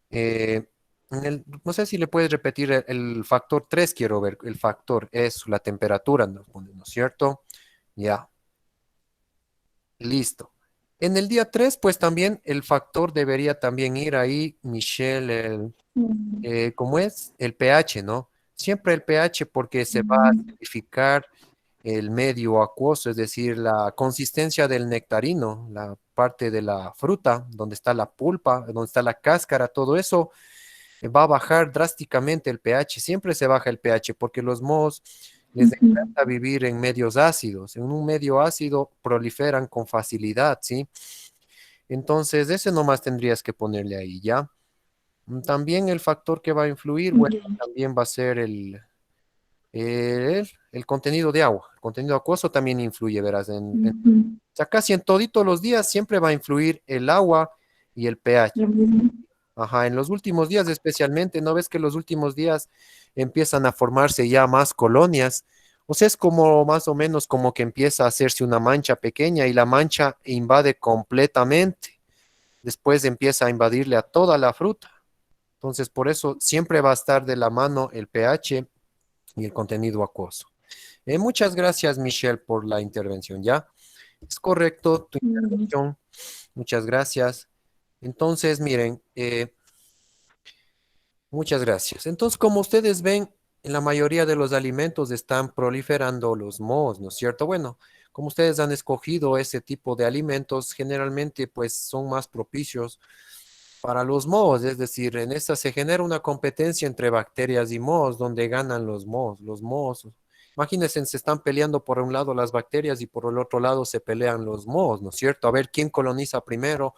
S1: no sé si le puedes repetir el factor 3, quiero ver, el factor es la temperatura, ¿no es cierto? Ya, listo. En el día 3, pues también el factor debería también ir ahí, Michelle,
S4: Mm,
S1: ¿cómo es? El pH, ¿no? Siempre el pH porque se va a
S4: mm,
S1: acidificar el medio acuoso, es decir, la consistencia del nectarino, la parte de la fruta, donde está la pulpa, donde está la cáscara, todo eso va a bajar drásticamente el pH. Siempre se baja el pH porque los mohos les
S4: ujú.
S1: encanta vivir en medios ácidos. En un medio ácido proliferan con facilidad, ¿sí? Entonces, ese nomás tendrías que ponerle ahí, ¿ya? También el factor que va a influir, bueno,
S4: Ya.
S1: también va a ser el contenido de agua. El contenido acuoso también influye, verás.
S4: Ujú.
S1: O sea, casi en toditos los días siempre va a influir el agua y el pH.
S4: Lo mismo.
S1: Ajá, en los últimos días especialmente, ¿no ves que los últimos días empiezan a formarse ya más colonias? O sea, es como más o menos como que empieza a hacerse una mancha pequeña y la mancha invade completamente. Después empieza a invadirle a toda la fruta. Entonces, por eso siempre va a estar de la mano el pH y el contenido acuoso. Muchas gracias, Michelle, por la intervención, ¿ya? Es correcto tu
S4: Mm,
S1: intervención. Muchas gracias. Entonces, miren, muchas gracias. Entonces, como ustedes ven, en la mayoría de los alimentos están proliferando los mohos, ¿no es cierto? Bueno, como ustedes han escogido ese tipo de alimentos, generalmente pues son más propicios para los mohos, es decir, en esta se genera una competencia entre bacterias y mohos, donde ganan los mohos. Los mohos, imagínense, se están peleando por un lado las bacterias y por el otro lado se pelean los mohos, ¿no es cierto? A ver quién coloniza primero,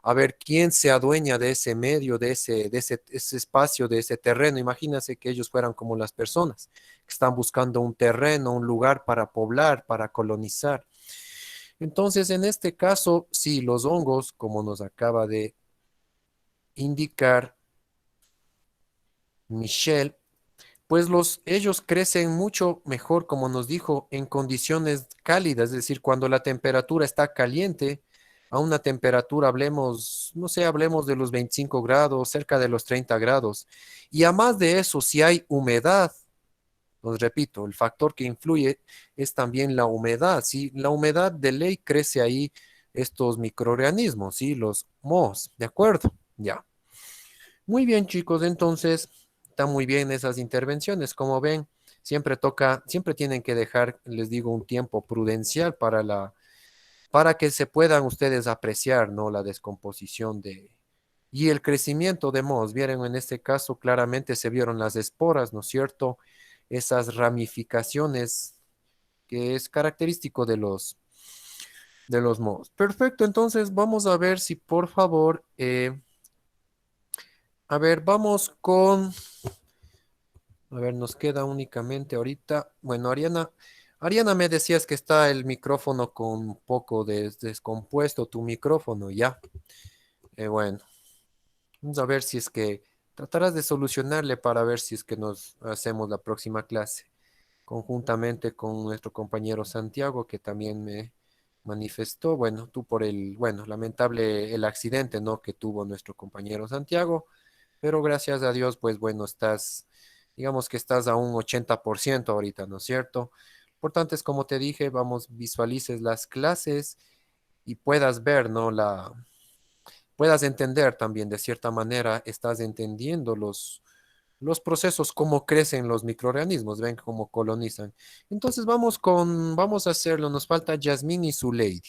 S1: a ver quién se adueña de ese medio, ese espacio, de ese terreno. Imagínense que ellos fueran como las personas, que están buscando un terreno, un lugar para poblar, para colonizar. Entonces, en este caso, sí, los hongos, como nos acaba de indicar Michelle, pues ellos crecen mucho mejor, como nos dijo, en condiciones cálidas, es decir, cuando la temperatura está caliente, a una temperatura, hablemos, no sé, hablemos de los 25 grados, cerca de los 30 grados. Y a más de eso, si hay humedad, os repito, el factor que influye es también la humedad. Si la humedad de ley crece ahí estos microorganismos, ¿sí? Los mohos, ¿de acuerdo? Ya. Muy bien, chicos, entonces están muy bien esas intervenciones. Como ven, siempre tienen que dejar, les digo, un tiempo prudencial para que se puedan ustedes apreciar, ¿no? La descomposición y el crecimiento de mohos. Vieron, en este caso, claramente se vieron las esporas, ¿no es cierto? Esas ramificaciones que es característico de los mohos. Perfecto, entonces vamos a ver si por favor, a ver, a ver, nos queda únicamente ahorita. Bueno, Ariana, me decías que está el micrófono con un poco descompuesto, tu micrófono, ya. Bueno, vamos a ver si es que tratarás de solucionarle para ver si es que nos hacemos la próxima clase, conjuntamente con nuestro compañero Santiago, que también me manifestó, bueno, tú por bueno, lamentable el accidente, ¿no? Que tuvo nuestro compañero Santiago, pero gracias a Dios, pues bueno, digamos que estás a un 80% ahorita, ¿no es cierto? Importante es, como te dije, vamos, visualices las clases y puedas ver, ¿no? Puedas entender también, de cierta manera, estás entendiendo los procesos, cómo crecen los microorganismos, ven cómo colonizan. Entonces vamos a hacerlo, nos falta Yasmín y Zuleidi.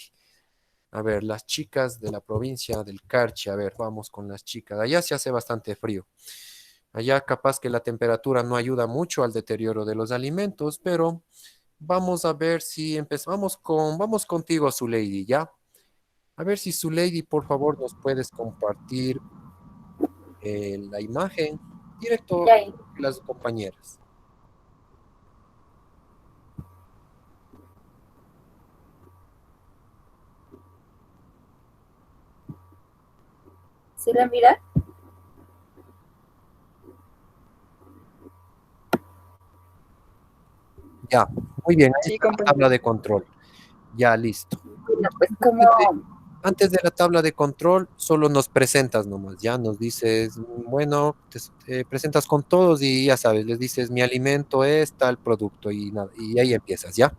S1: A ver, las chicas de la provincia del Carchi, a ver, vamos con las chicas. Allá se hace bastante frío. Allá capaz que la temperatura no ayuda mucho al deterioro de los alimentos, pero vamos a ver si empezamos vamos contigo, Zuleidi, ¿ya? A ver si su lady, por favor, nos puedes compartir la imagen directo
S5: Ya,
S1: a las compañeras.
S5: ¿sí la mira?
S1: Ya, muy bien, ahí
S3: Sí,
S1: está la
S3: comprendo.
S1: tabla de control. Ya, listo.
S5: Bueno, pues como,
S1: Antes de la tabla de control, solo nos presentas nomás, ya nos dices, bueno, te presentas con todos y ya sabes, les dices, mi alimento es tal producto y nada, y ahí empiezas, ¿ya?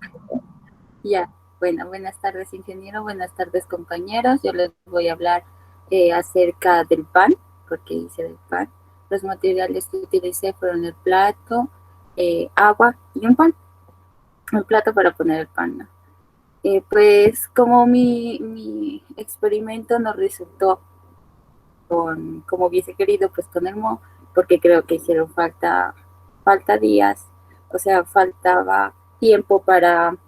S5: ya, bueno, buenas tardes, ingeniero, buenas tardes, compañeros. Yo les voy a hablar acerca del pan, porque hice del pan. Los materiales que utilicé fueron el plato, agua y un plato para poner el pan, ¿no? Pues como mi experimento no resultó como hubiese querido, pues con el mo, porque creo que hicieron falta días, o sea, faltaba tiempo para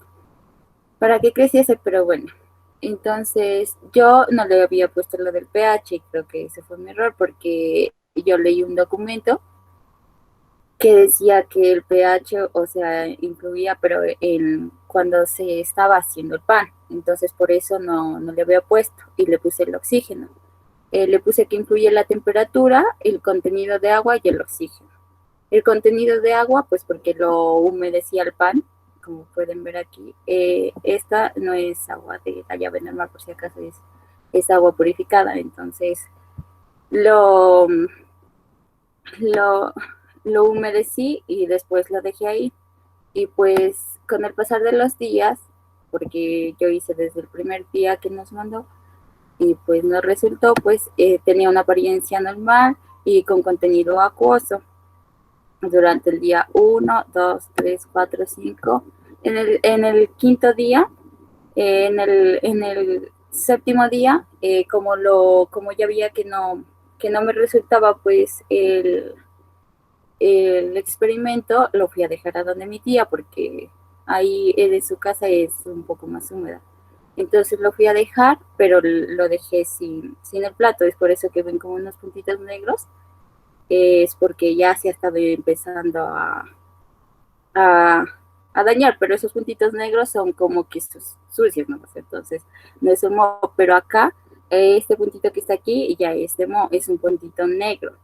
S5: que creciese, pero bueno. Entonces, yo no le había puesto lo del pH y creo que ese fue mi error porque yo leí un documento que decía que el pH, o sea, influía, pero cuando se estaba haciendo el pan. Entonces, por eso no le había puesto y le puse el oxígeno. Le puse que influye la temperatura, el contenido de agua y el oxígeno. El contenido de agua, pues porque lo humedecía el pan, como pueden ver aquí. Esta no es agua de la llave normal, por si acaso es agua purificada. Entonces lo, lo, lo humedecí y después lo dejé ahí. Y pues con el pasar de los días, porque yo hice desde el primer día que nos mandó, y pues no resultó, pues tenía una apariencia normal y con contenido acuoso durante el día 1, 2, 3, 4, 5. En el quinto día, en el séptimo día, como ya veía que no me resultaba pues el experimento, lo fui a dejar a donde mi tía porque ahí de su casa es un poco más húmeda. Entonces lo fui a dejar, pero lo dejé sin el plato. Es por eso que ven como unos puntitos negros. Es porque ya se ha estado empezando a, a dañar, pero esos puntitos negros son como que sucios, ¿no? Entonces no es un moho, pero acá, este puntito que está aquí, ya es de moho, es un puntito negro.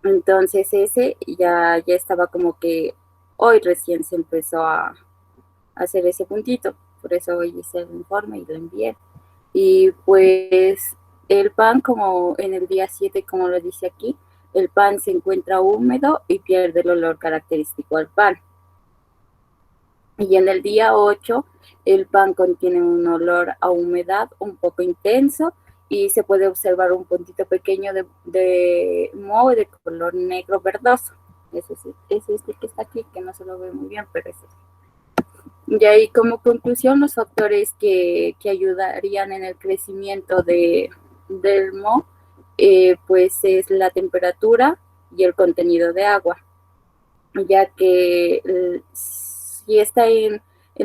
S5: Entonces ese ya estaba como que hoy recién se empezó a hacer ese puntito. Por eso hoy hice el informe y lo envié. Y pues el pan, como en el día 7 como lo dice aquí, el pan se encuentra húmedo y pierde el olor característico al pan. Y en el día 8 el pan contiene un olor a humedad un poco intenso y se puede observar un puntito pequeño de moho de color negro verdoso. Ese es este que está aquí, que no se lo ve muy bien, pero ese es. Y ahí como conclusión, los factores que ayudarían en el crecimiento del moho, pues es la temperatura y el contenido de agua, ya que si está en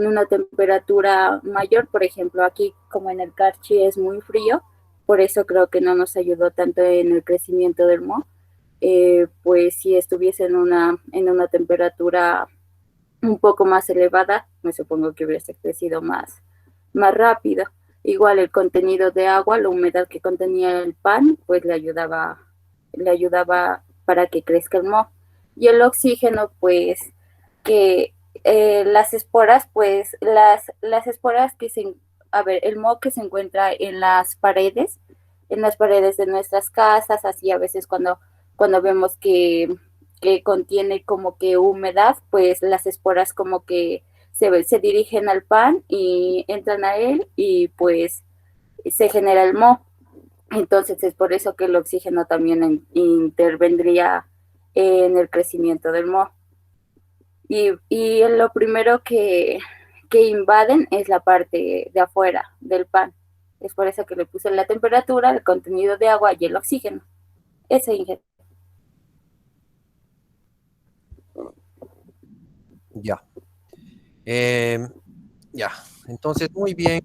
S5: una temperatura mayor, por ejemplo, aquí como en el Carchi es muy frío, por eso creo que no nos ayudó tanto en el crecimiento del moho. Pues si estuviese en una temperatura un poco más elevada, me supongo que hubiese crecido más rápido. Igual el contenido de agua, la humedad que contenía el pan, pues le ayudaba para que crezca el moho. Y el oxígeno, pues, que las esporas, pues, las esporas a ver, el moho que se encuentra en las paredes de nuestras casas, así a veces cuando vemos que contiene como que humedad, pues las esporas como que se dirigen al pan y entran a él y pues se genera el moho. Entonces es por eso que el oxígeno también intervendría en el crecimiento del moho. Y lo primero que invaden es la parte de afuera del pan. Es por eso que le puse la temperatura, el contenido de agua y el oxígeno. Ese ingeniero.
S1: Ya. Ya. Entonces, muy bien.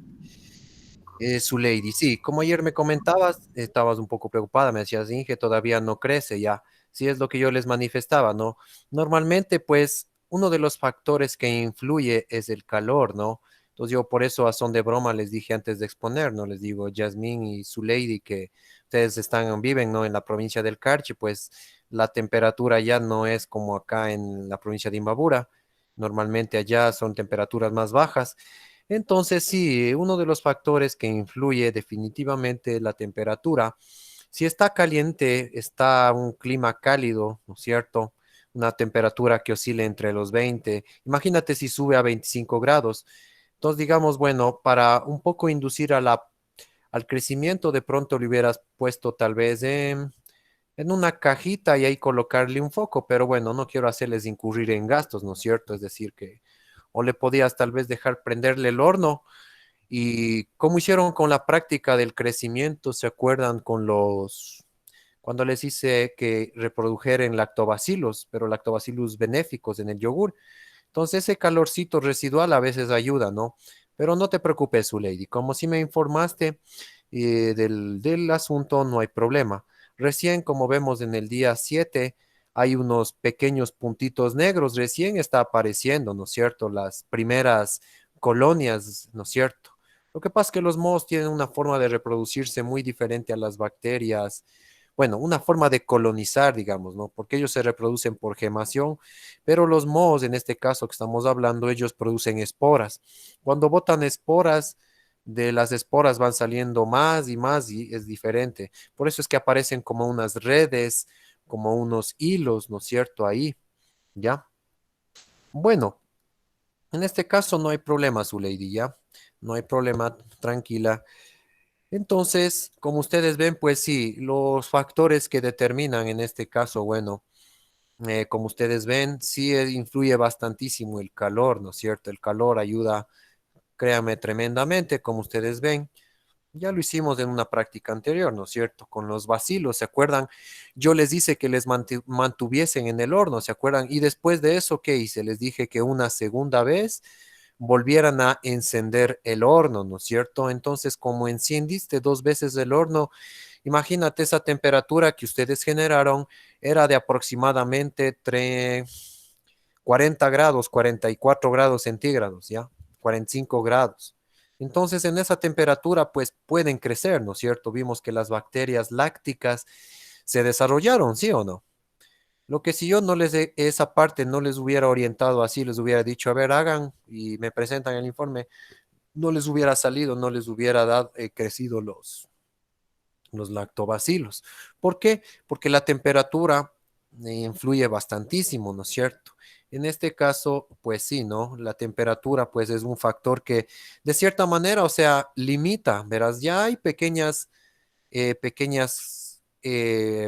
S1: Su lady, sí, como ayer me comentabas, estabas un poco preocupada, me decías, Inge, todavía no crece ya. Sí, es lo que yo les manifestaba, ¿no? Normalmente, pues, uno de los factores que influye es el calor, ¿no? Entonces yo por eso a son de broma les dije antes de exponer, ¿no? Les digo, Yasmín y su lady, que ustedes viven, ¿no? En la provincia del Carchi, pues la temperatura ya no es como acá en la provincia de Imbabura. Normalmente allá son temperaturas más bajas. Entonces, sí, uno de los factores que influye definitivamente es la temperatura. Si está caliente, está un clima cálido, ¿no es cierto? Una temperatura que oscila entre los 20. Imagínate si sube a 25 grados. Entonces, digamos, bueno, para un poco inducir al crecimiento, de pronto le hubieras puesto tal vez en una cajita y ahí colocarle un foco, pero bueno, no quiero hacerles incurrir en gastos, ¿no es cierto? Es decir, que o le podías tal vez dejar prenderle el horno y como hicieron con la práctica del crecimiento, ¿se acuerdan cuando les hice que reprodujeran lactobacilos, pero lactobacillus benéficos en el yogur? Entonces ese calorcito residual a veces ayuda, ¿no? Pero no te preocupes, Lady. Como si me informaste del asunto, no hay problema. Recién, como vemos en el día 7, hay unos pequeños puntitos negros. Recién está apareciendo, ¿no es cierto? Las primeras colonias, ¿no es cierto? Lo que pasa es que los mohos tienen una forma de reproducirse muy diferente a las bacterias. Bueno, una forma de colonizar, digamos, ¿no? Porque ellos se reproducen por gemación, pero los mohos, en este caso que estamos hablando, ellos producen esporas. Cuando botan esporas, de las esporas van saliendo más y es diferente. Por eso es que aparecen como unas redes, como unos hilos, ¿no es cierto? Ahí, ¿ya? Bueno, en este caso no hay problema, su lady, ¿ya? No hay problema, tranquila. Entonces, como ustedes ven, pues sí, los factores que determinan en este caso, bueno, como ustedes ven, sí influye bastantísimo el calor, ¿no es cierto? El calor ayuda, créame, tremendamente, como ustedes ven. Ya lo hicimos en una práctica anterior, ¿no es cierto? Con los bacilos, ¿se acuerdan? Yo les dije que les mantuviesen en el horno, ¿se acuerdan? Y después de eso, ¿qué hice? Les dije que una segunda vez volvieran a encender el horno, ¿no es cierto? Entonces, como enciendiste dos veces el horno, imagínate esa temperatura que ustedes generaron era de aproximadamente 40 grados, 44 grados centígrados, ¿ya? 45 grados. Entonces, en esa temperatura, pues pueden crecer, ¿no es cierto? Vimos que las bacterias lácticas se desarrollaron, ¿sí o no? Lo que si yo no esa parte no les hubiera orientado así, les hubiera dicho, a ver, hagan y me presentan el informe, no les hubiera salido, no les hubiera crecido los lactobacilos. ¿Por qué? Porque la temperatura influye bastantísimo, ¿no es cierto? En este caso, pues sí, ¿no? La temperatura, pues es un factor que de cierta manera, o sea, limita, verás, ya hay pequeñas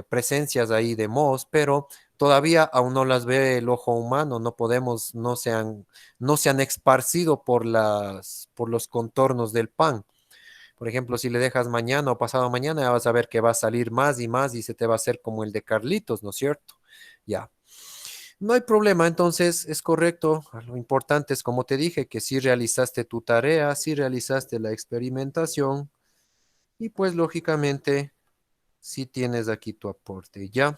S1: presencias ahí de mohos, pero todavía aún no las ve el ojo humano, no podemos, no se han esparcido por los contornos del pan. Por ejemplo, si le dejas mañana o pasado mañana, ya vas a ver que va a salir más y más y se te va a hacer como el de Carlitos, ¿no es cierto? Ya. No hay problema, entonces es correcto. Lo importante es, como te dije, que sí realizaste tu tarea, sí realizaste la experimentación y pues lógicamente sí tienes aquí tu aporte. Ya.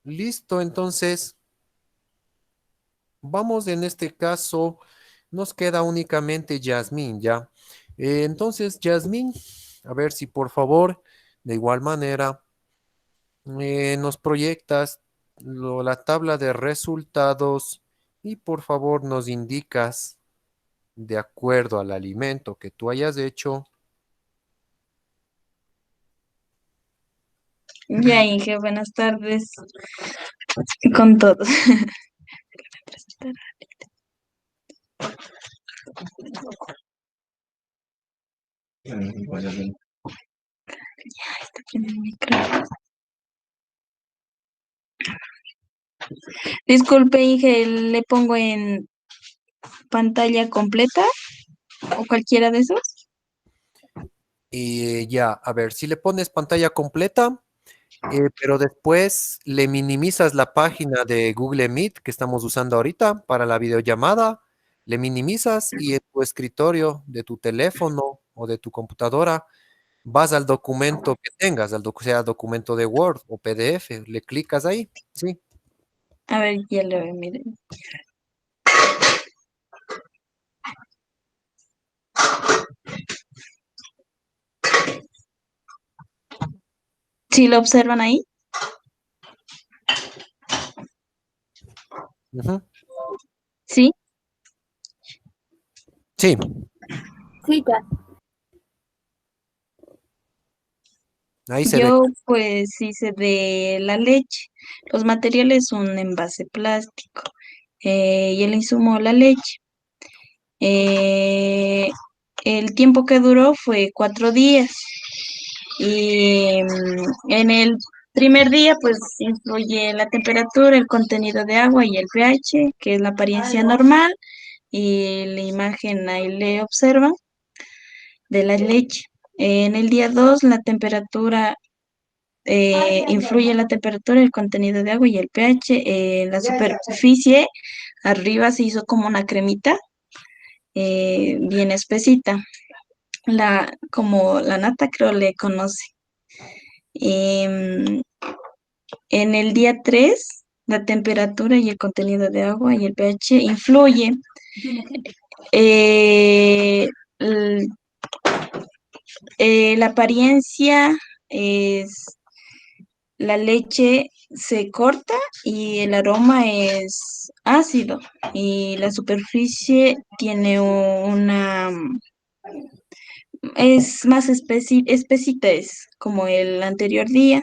S1: Listo, entonces vamos en este caso, nos queda únicamente Yasmín, ¿ya? Entonces, Yasmín, a ver si por favor, de igual manera, nos proyectas la tabla de resultados y por favor nos indicas, de acuerdo al alimento que tú hayas hecho.
S6: Ya, Inge, buenas tardes con todos. Disculpe, Inge, ¿le pongo en pantalla completa o cualquiera de esos?
S1: Y ya, a ver, si le pones pantalla completa, pero después le minimizas la página de Google Meet que estamos usando ahorita para la videollamada, le minimizas y en tu escritorio de tu teléfono o de tu computadora, vas al documento que tengas, sea documento de Word o PDF, le clicas ahí, ¿sí?
S6: A ver, ya lo veo, miren. ¿Sí lo observan ahí?
S1: Ujú.
S6: Sí.
S1: Sí,
S5: Sí, ya.
S1: ahí se ve.
S6: Yo pues hice de la leche. Los materiales un envase plástico y el insumo la leche. Eh, el tiempo que duró fue 4 días y en el primer día pues influye la temperatura, el contenido de agua y el pH, que es la apariencia normal y la imagen ahí le observan de la leche. En el día 2 la temperatura influye la temperatura, el contenido de agua y el pH. La superficie arriba se hizo como una cremita bien espesita, como la nata creo le conoce. Em, en el día 3 la temperatura y el contenido de agua y el pH influye. Eh, l- la apariencia es la leche se corta y el aroma es ácido y la superficie tiene es más espesita, es como el anterior día.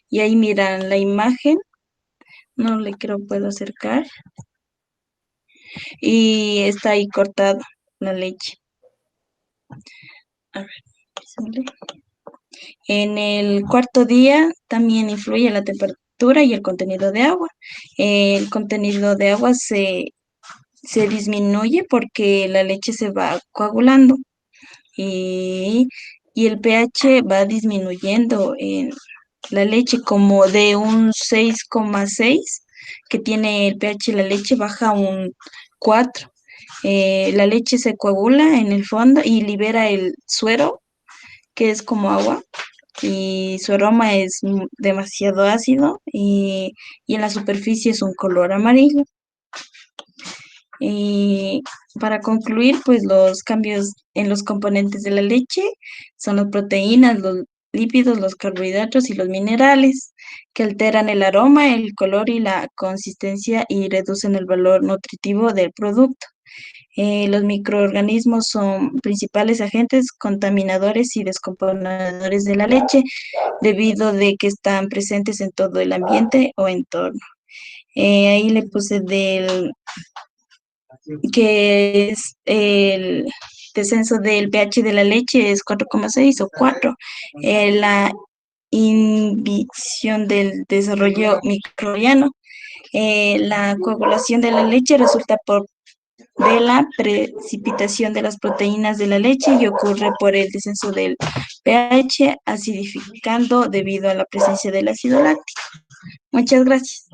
S6: Y ahí miran la imagen, no le creo puedo acercar, y está ahí cortada la leche. A ver, ¿sale? En el cuarto día también influye la temperatura y el contenido de agua. El contenido de agua se disminuye porque la leche se va coagulando y, y el pH va disminuyendo en la leche como de un 6,6 que tiene el pH, la leche baja a un 4. La leche se coagula en el fondo y libera el suero, que es como agua, y su aroma es demasiado ácido y en la superficie es un color amarillo. Y para concluir, pues los cambios en los componentes de la leche son las proteínas, los lípidos, los carbohidratos y los minerales que alteran el aroma, el color y la consistencia y reducen el valor nutritivo del producto. Los microorganismos son principales agentes contaminadores y descomponedores de la leche debido de que están presentes en todo el ambiente o entorno. Ahí le puse que es el descenso del pH de la leche es 4,6 o 4. La inhibición del desarrollo microbiano. La coagulación de la leche resulta de la precipitación de las proteínas de la leche y ocurre por el descenso del pH, acidificando debido a la presencia del ácido láctico. Muchas gracias.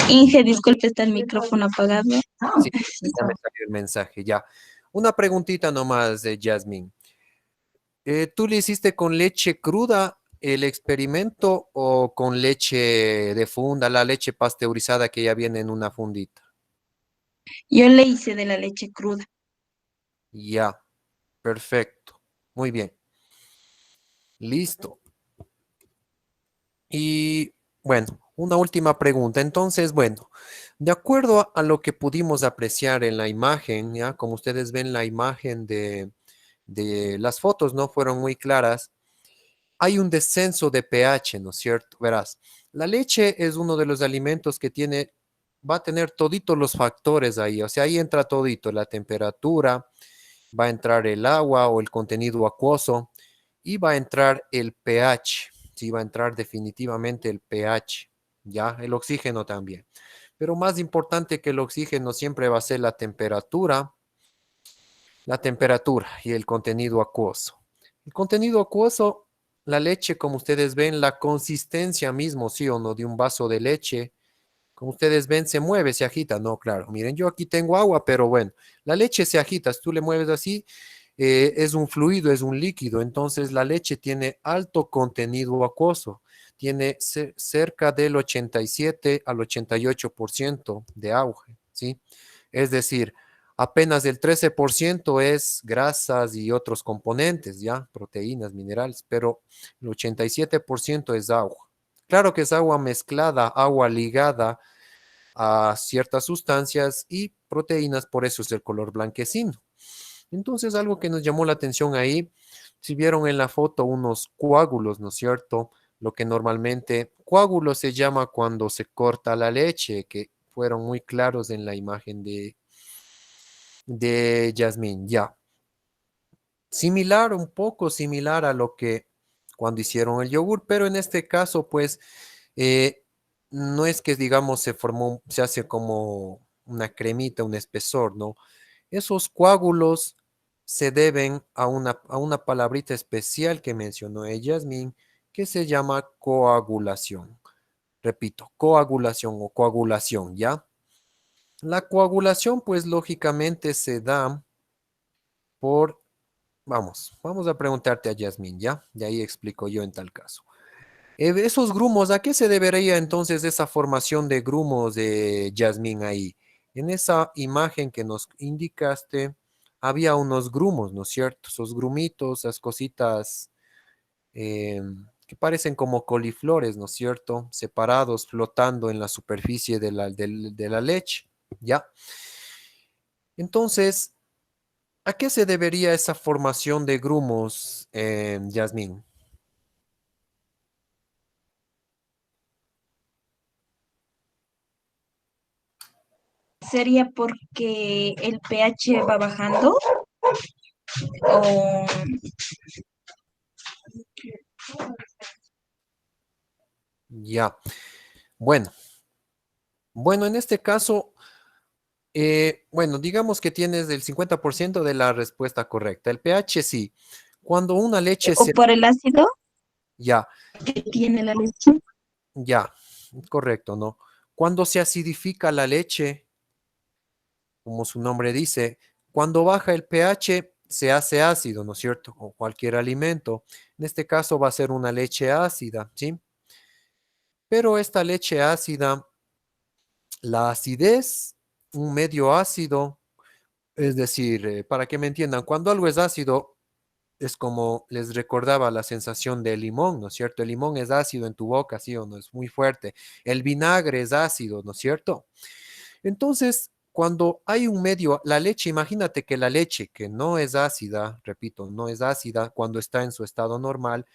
S6: Inge, disculpe, está el micrófono apagado.
S1: Sí, ya me salió el mensaje, ya. Una preguntita nomás de Jasmine. ¿Tú le hiciste con leche cruda el experimento o con leche de funda, la leche pasteurizada que ya viene en una fundita?
S6: Yo le hice de la leche cruda.
S1: Ya, perfecto. Muy bien. Listo. Y bueno, una última pregunta. Entonces, bueno, de acuerdo a lo que pudimos apreciar en la imagen, ya, como ustedes ven la imagen de las fotos, no fueron muy claras. Hay un descenso de pH, ¿no es cierto? Verás, la leche es uno de los alimentos que va a tener toditos los factores ahí, o sea, ahí entra todito, la temperatura, va a entrar el agua o el contenido acuoso y va a entrar el pH, sí, va a entrar definitivamente el pH, ya, el oxígeno también. Pero más importante que el oxígeno siempre va a ser la temperatura y el contenido acuoso. El contenido acuoso, la leche, como ustedes ven, la consistencia mismo, sí o no, de un vaso de leche, como ustedes ven, se mueve, se agita. No, claro, miren, yo aquí tengo agua, pero bueno, la leche se agita, si tú le mueves así, es un fluido, es un líquido, entonces la leche tiene alto contenido acuoso, tiene cerca del 87 al 88% de agua, ¿sí? Es decir, apenas el 13% es grasas y otros componentes, ¿ya? Proteínas, minerales, pero el 87% es agua. Claro que es agua mezclada, agua ligada a ciertas sustancias y proteínas, por eso es el color blanquecino. Entonces, algo que nos llamó la atención ahí, si vieron en la foto unos coágulos, ¿no es cierto? Lo que normalmente coágulo se llama cuando se corta la leche, que fueron muy claros en la imagen de Yasmín, ya. Similar, un poco similar a lo que cuando hicieron el yogur, pero en este caso, pues, eh, no es que, digamos, se hace como una cremita, un espesor, ¿no? Esos coágulos se deben a una palabrita especial que mencionó Yasmín, que se llama coagulación. Repito, coagulación o coagulación, ¿ya? La coagulación, pues, lógicamente se da por, vamos a preguntarte a Yasmín, ¿ya? De ahí explico yo en tal caso. Esos grumos, ¿a qué se debería entonces esa formación de grumos de Yasmín ahí? En esa imagen que nos indicaste, había unos grumos, ¿no es cierto? Esos grumitos, esas cositas que parecen como coliflores, ¿no es cierto? Separados, flotando en la superficie de la leche, ¿ya? Entonces, ¿a qué se debería esa formación de grumos, Yasmín?
S6: ¿Sería porque el pH va bajando o
S1: Ya, bueno. Bueno, en este caso, bueno, digamos que tienes el 50% de la respuesta correcta. El pH sí. Cuando una leche
S6: o
S1: se...
S6: por el ácido
S1: Ya,
S6: que tiene la leche?
S1: ya, correcto, ¿no? Cuando se acidifica la leche, como su nombre dice, cuando baja el pH se hace ácido, ¿no es cierto? O cualquier alimento. En este caso va a ser una leche ácida, ¿sí? Pero esta leche ácida, la acidez, un medio ácido, es decir, para que me entiendan, cuando algo es ácido, es como les recordaba la sensación del limón, ¿no es cierto? El limón es ácido en tu boca, ¿sí o no? Es muy fuerte. El vinagre es ácido, ¿no es cierto? Entonces, cuando hay un medio, la leche, imagínate que la leche que no es ácida, repito, no es ácida cuando está en su estado normal,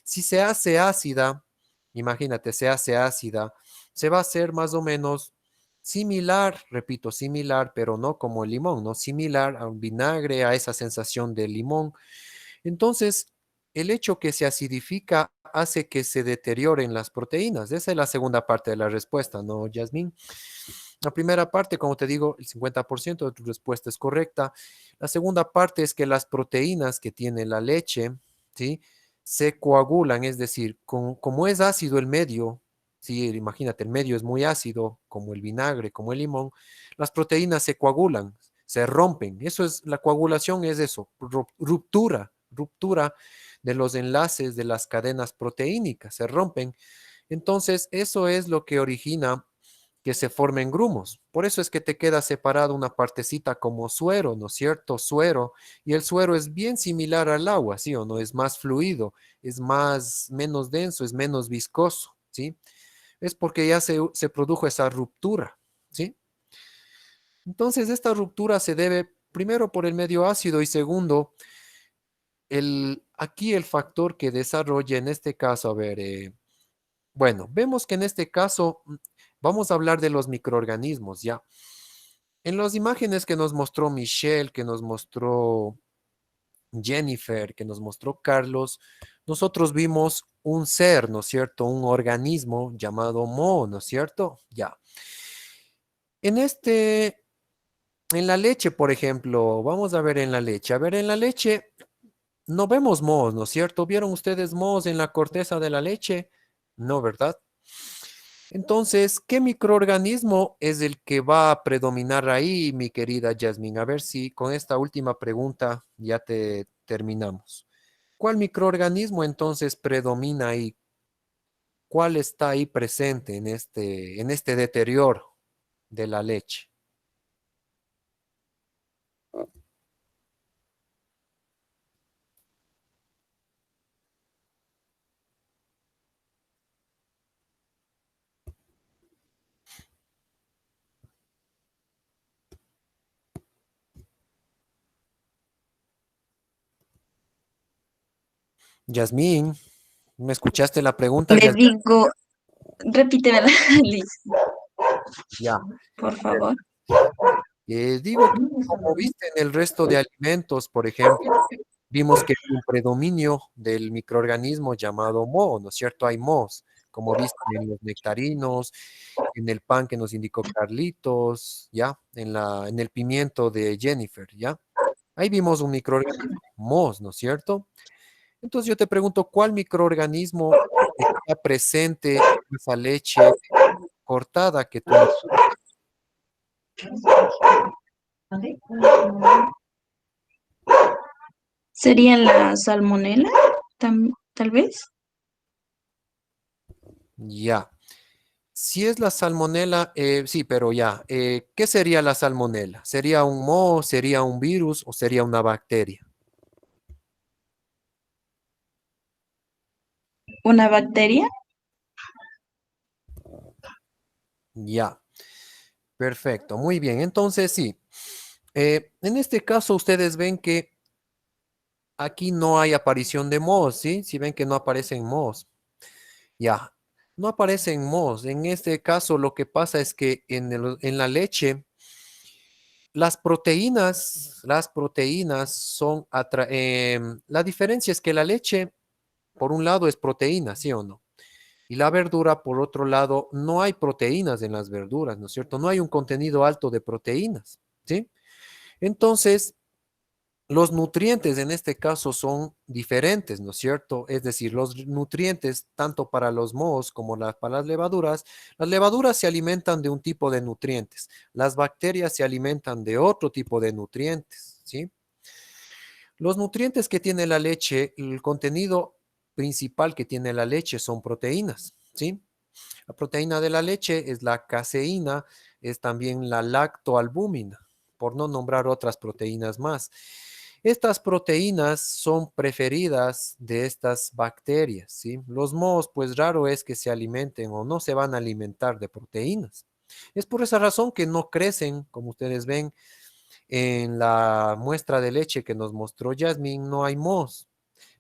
S1: si se hace ácida, imagínate, se hace ácida, se va a hacer más o menos similar, repito, similar, pero no como el limón, ¿no? Similar a un vinagre, a esa sensación del limón. Entonces, el hecho que se acidifica hace que se deterioren las proteínas. Esa es la segunda parte de la respuesta, ¿no, Yasmín? La primera parte, como te digo, el 50% de tu respuesta es correcta. La segunda parte es que las proteínas que tiene la leche, ¿sí? Se coagulan, es decir, como es ácido el medio, ¿sí? Imagínate, el medio es muy ácido, como el vinagre, como el limón, las proteínas se coagulan, se rompen. Eso es, la coagulación es eso, ruptura de los enlaces de las cadenas proteínicas, se rompen. Entonces, eso es lo que origina que se formen grumos. Por eso es que te queda separado una partecita como suero, ¿no es cierto? Suero. Y el suero es bien similar al agua, ¿sí o no? Es más fluido, es menos denso, es menos viscoso, ¿sí? Es porque ya se produjo esa ruptura, ¿sí? Entonces, esta ruptura se debe primero por el medio ácido y segundo, aquí el factor que desarrolla en este caso, a ver, bueno, vemos que en este caso vamos a hablar de los microorganismos, ¿ya? En las imágenes que nos mostró Michelle, que nos mostró Jennifer, que nos mostró Carlos, nosotros vimos un ser, ¿no es cierto? Un organismo llamado moho, ¿no es cierto? Ya. En la leche, por ejemplo, vamos a ver en la leche. A ver, en la leche no vemos mohos, ¿no es cierto? ¿Vieron ustedes mohos en la corteza de la leche? No, ¿verdad? Entonces, ¿qué microorganismo es el que va a predominar ahí, mi querida Jasmine? A ver si con esta última pregunta ya te terminamos. ¿Cuál microorganismo entonces predomina ahí? ¿Cuál está ahí presente en este deterioro de la leche? Yasmín, ¿me escuchaste la pregunta,
S6: Le
S1: Yasmín?
S6: digo, repíteme la lista,
S1: Ya.
S6: por favor.
S1: Digo que como viste en el resto de alimentos, por ejemplo, vimos que hay un predominio del microorganismo llamado moho, ¿no es cierto? Hay mohos, como viste en los nectarinos, en el pan que nos indicó Carlitos, ¿ya? En el pimiento de Jennifer, ¿ya? Ahí vimos un microorganismo, mohos, ¿no es cierto? Entonces yo te pregunto, ¿cuál microorganismo está presente en esa leche cortada que tú nos...
S6: ¿Sería la salmonela? Tal vez.
S1: Ya. Si es la salmonela, sí, pero ya. ¿Qué sería la salmonela? ¿Sería un moho, sería un virus o sería una bacteria?
S6: ¿Una bacteria?
S1: Ya. Perfecto. Muy bien. Entonces, sí. En este caso, ustedes ven que aquí no hay aparición de mohos, ¿sí? Si ven que no aparecen mohos. Ya. No aparecen mohos. En este caso, lo que pasa es que en la leche, las proteínas son, la diferencia es que la leche, por un lado, es proteína, ¿sí o no? Y la verdura, por otro lado, no hay proteínas en las verduras, ¿no es cierto? No hay un contenido alto de proteínas, ¿sí? Entonces, los nutrientes en este caso son diferentes, ¿no es cierto? Es decir, los nutrientes, tanto para los mohos como para las levaduras se alimentan de un tipo de nutrientes, las bacterias se alimentan de otro tipo de nutrientes, ¿sí? Los nutrientes que tiene la leche, el contenido principal que tiene la leche son proteínas, ¿sí? La proteína de la leche es la caseína, es también la lactoalbúmina, por no nombrar otras proteínas más. Estas proteínas son preferidas de estas bacterias, ¿sí? Los mohos, pues raro es que se alimenten o no se van a alimentar de proteínas. Es por esa razón que no crecen, como ustedes ven en la muestra de leche que nos mostró Jasmine, no hay mohos,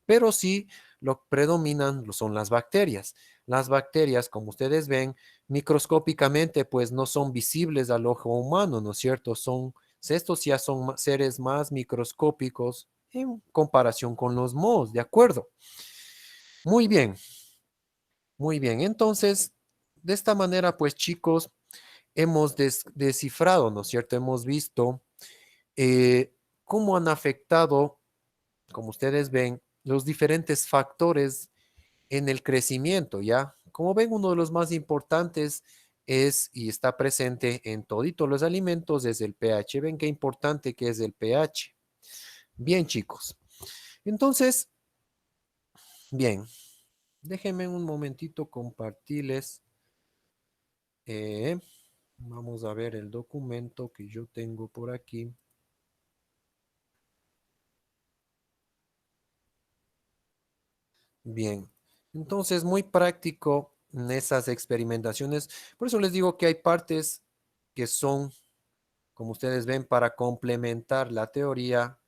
S1: pero sí lo que predominan son las bacterias. Las bacterias, como ustedes ven, microscópicamente, pues no son visibles al ojo humano, ¿no es cierto? Estos ya son seres más microscópicos en comparación con los mohos, ¿de acuerdo? Muy bien, muy bien. Entonces, de esta manera, pues chicos, hemos descifrado, ¿no es cierto? Hemos visto cómo han afectado, como ustedes ven, los diferentes factores en el crecimiento, ¿ya? Como ven, uno de los más importantes es y está presente en toditos los alimentos es el pH. Ven qué importante que es el pH. Bien, chicos. Entonces, bien, déjenme un momentito compartirles. eh, Vamos a ver el documento que yo tengo por aquí. Bien, entonces muy práctico en esas experimentaciones. Por eso les digo que hay partes que son, como ustedes ven, para complementar la teoría.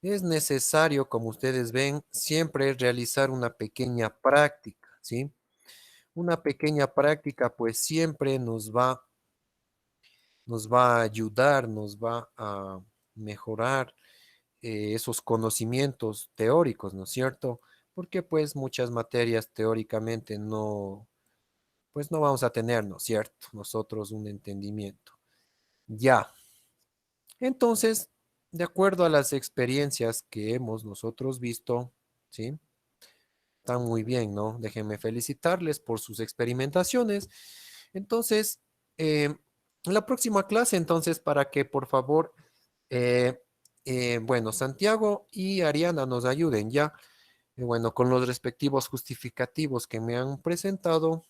S1: Es necesario, como ustedes ven, siempre realizar una pequeña práctica, ¿sí? Una pequeña práctica pues siempre nos va a ayudar, nos va a mejorar esos conocimientos teóricos, ¿no es cierto? Porque pues muchas materias teóricamente no, pues no vamos a tener, ¿no es cierto? Nosotros un entendimiento. Ya. Entonces, de acuerdo a las experiencias que hemos nosotros visto, ¿sí? Están muy bien, ¿no? Déjenme felicitarles por sus experimentaciones. Entonces, en la próxima clase, entonces, para que por favor, eh, bueno, Santiago y Ariana nos ayuden ya, bueno, con los respectivos justificativos que me han presentado,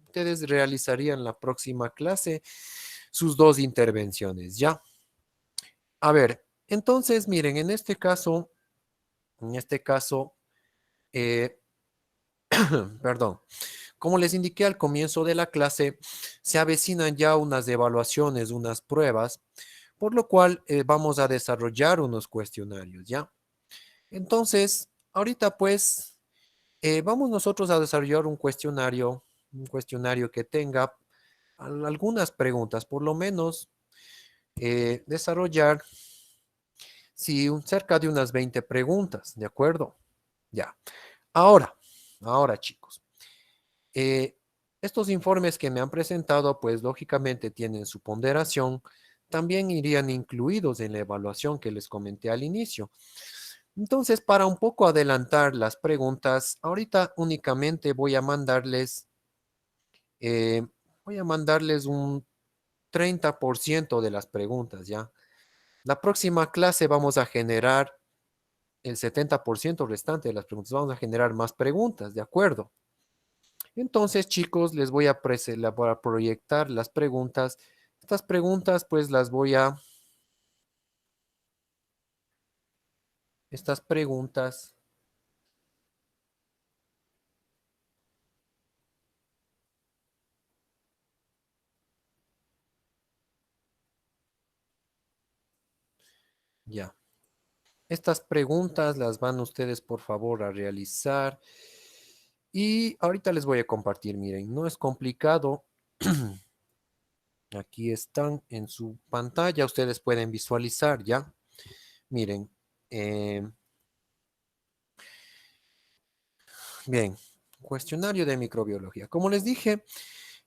S1: ustedes realizarían la próxima clase sus dos intervenciones, ¿ya? A ver, entonces, miren, en este caso, eh, perdón. Como les indiqué al comienzo de la clase, se avecinan ya unas evaluaciones, unas pruebas, por lo cual vamos a desarrollar unos cuestionarios, ¿ya? Entonces, ahorita pues vamos nosotros a desarrollar un cuestionario que tenga algunas preguntas, por lo menos desarrollar, sí, cerca de unas 20 preguntas, ¿de acuerdo? Ya. Ahora chicos. Eh, Estos informes que me han presentado, pues lógicamente tienen su ponderación, también irían incluidos en la evaluación que les comenté al inicio. Entonces, para un poco adelantar las preguntas, ahorita únicamente eh, voy a mandarles un 30% de las preguntas, ¿ya? La próxima clase vamos a generar el 70% restante de las preguntas, vamos a generar más preguntas, ¿de acuerdo? Entonces, chicos, voy a proyectar las preguntas. Estas preguntas, pues estas preguntas, ya. Estas preguntas las van ustedes, por favor, a realizar. Y ahorita les voy a compartir, miren, no es complicado. Aquí están en su pantalla, ustedes pueden visualizar, ¿ya? Miren, eh, bien, cuestionario de microbiología. Como les dije,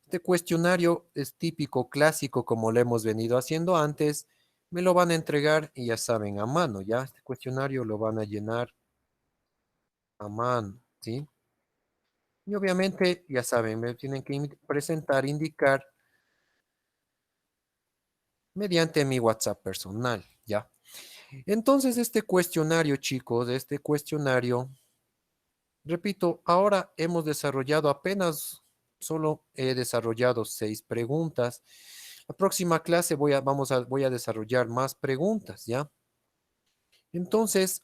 S1: este cuestionario es típico, clásico, como lo hemos venido haciendo antes. Me lo van a entregar y ya saben, a mano, ¿ya? Este cuestionario lo van a llenar a mano, ¿sí? Y obviamente, ya saben, me tienen que presentar, indicar mediante mi WhatsApp personal, ¿ya? Entonces, este cuestionario, chicos, este cuestionario, repito, ahora hemos desarrollado solo he desarrollado 6 preguntas. La próxima clase voy a desarrollar más preguntas, ¿ya? Entonces,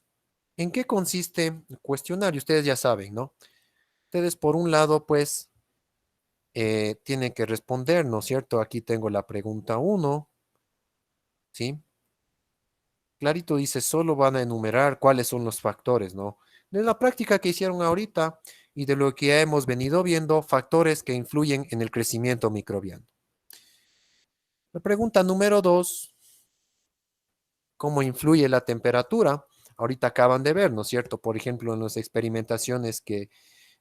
S1: ¿en qué consiste el cuestionario? Ustedes ya saben, ¿no? Ustedes, por un lado, pues, tienen que responder, ¿no es cierto? Aquí tengo la pregunta uno, ¿sí? Clarito dice, solo van a enumerar cuáles son los factores, ¿no? De la práctica que hicieron ahorita y de lo que ya hemos venido viendo, factores que influyen en el crecimiento microbiano. La pregunta número 2, ¿cómo influye la temperatura? Ahorita acaban de ver, ¿no es cierto? Por ejemplo, en las experimentaciones que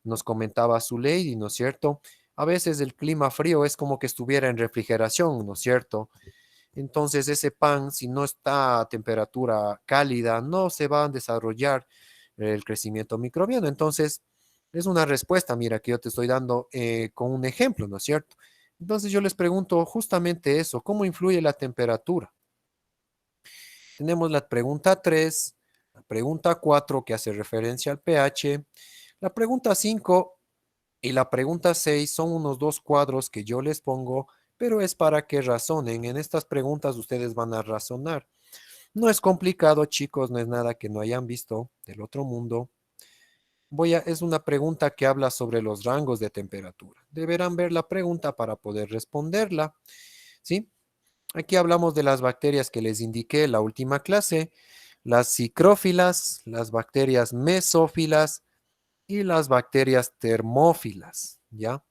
S1: nos comentaba Zuleidi, ¿no es cierto? A veces el clima frío es como que estuviera en refrigeración, ¿no es cierto? Entonces ese pan, si no está a temperatura cálida, no se va a desarrollar el crecimiento microbiano. Entonces, es una respuesta, mira, que yo te estoy dando con un ejemplo, ¿no es cierto? Entonces yo les pregunto justamente eso, ¿cómo influye la temperatura? Tenemos la pregunta 3, la pregunta 4 que hace referencia al pH, la pregunta 5 y la pregunta 6 son unos dos cuadros que yo les pongo, pero es para que razonen. En estas preguntas ustedes van a razonar. No es complicado, chicos, no es nada que no hayan visto del otro mundo. Es una pregunta que habla sobre los rangos de temperatura. Deberán ver la pregunta para poder responderla, ¿sí? Aquí hablamos de las bacterias que les indiqué en la última clase, las psicrófilas, las bacterias mesófilas y las bacterias termófilas, ¿ya?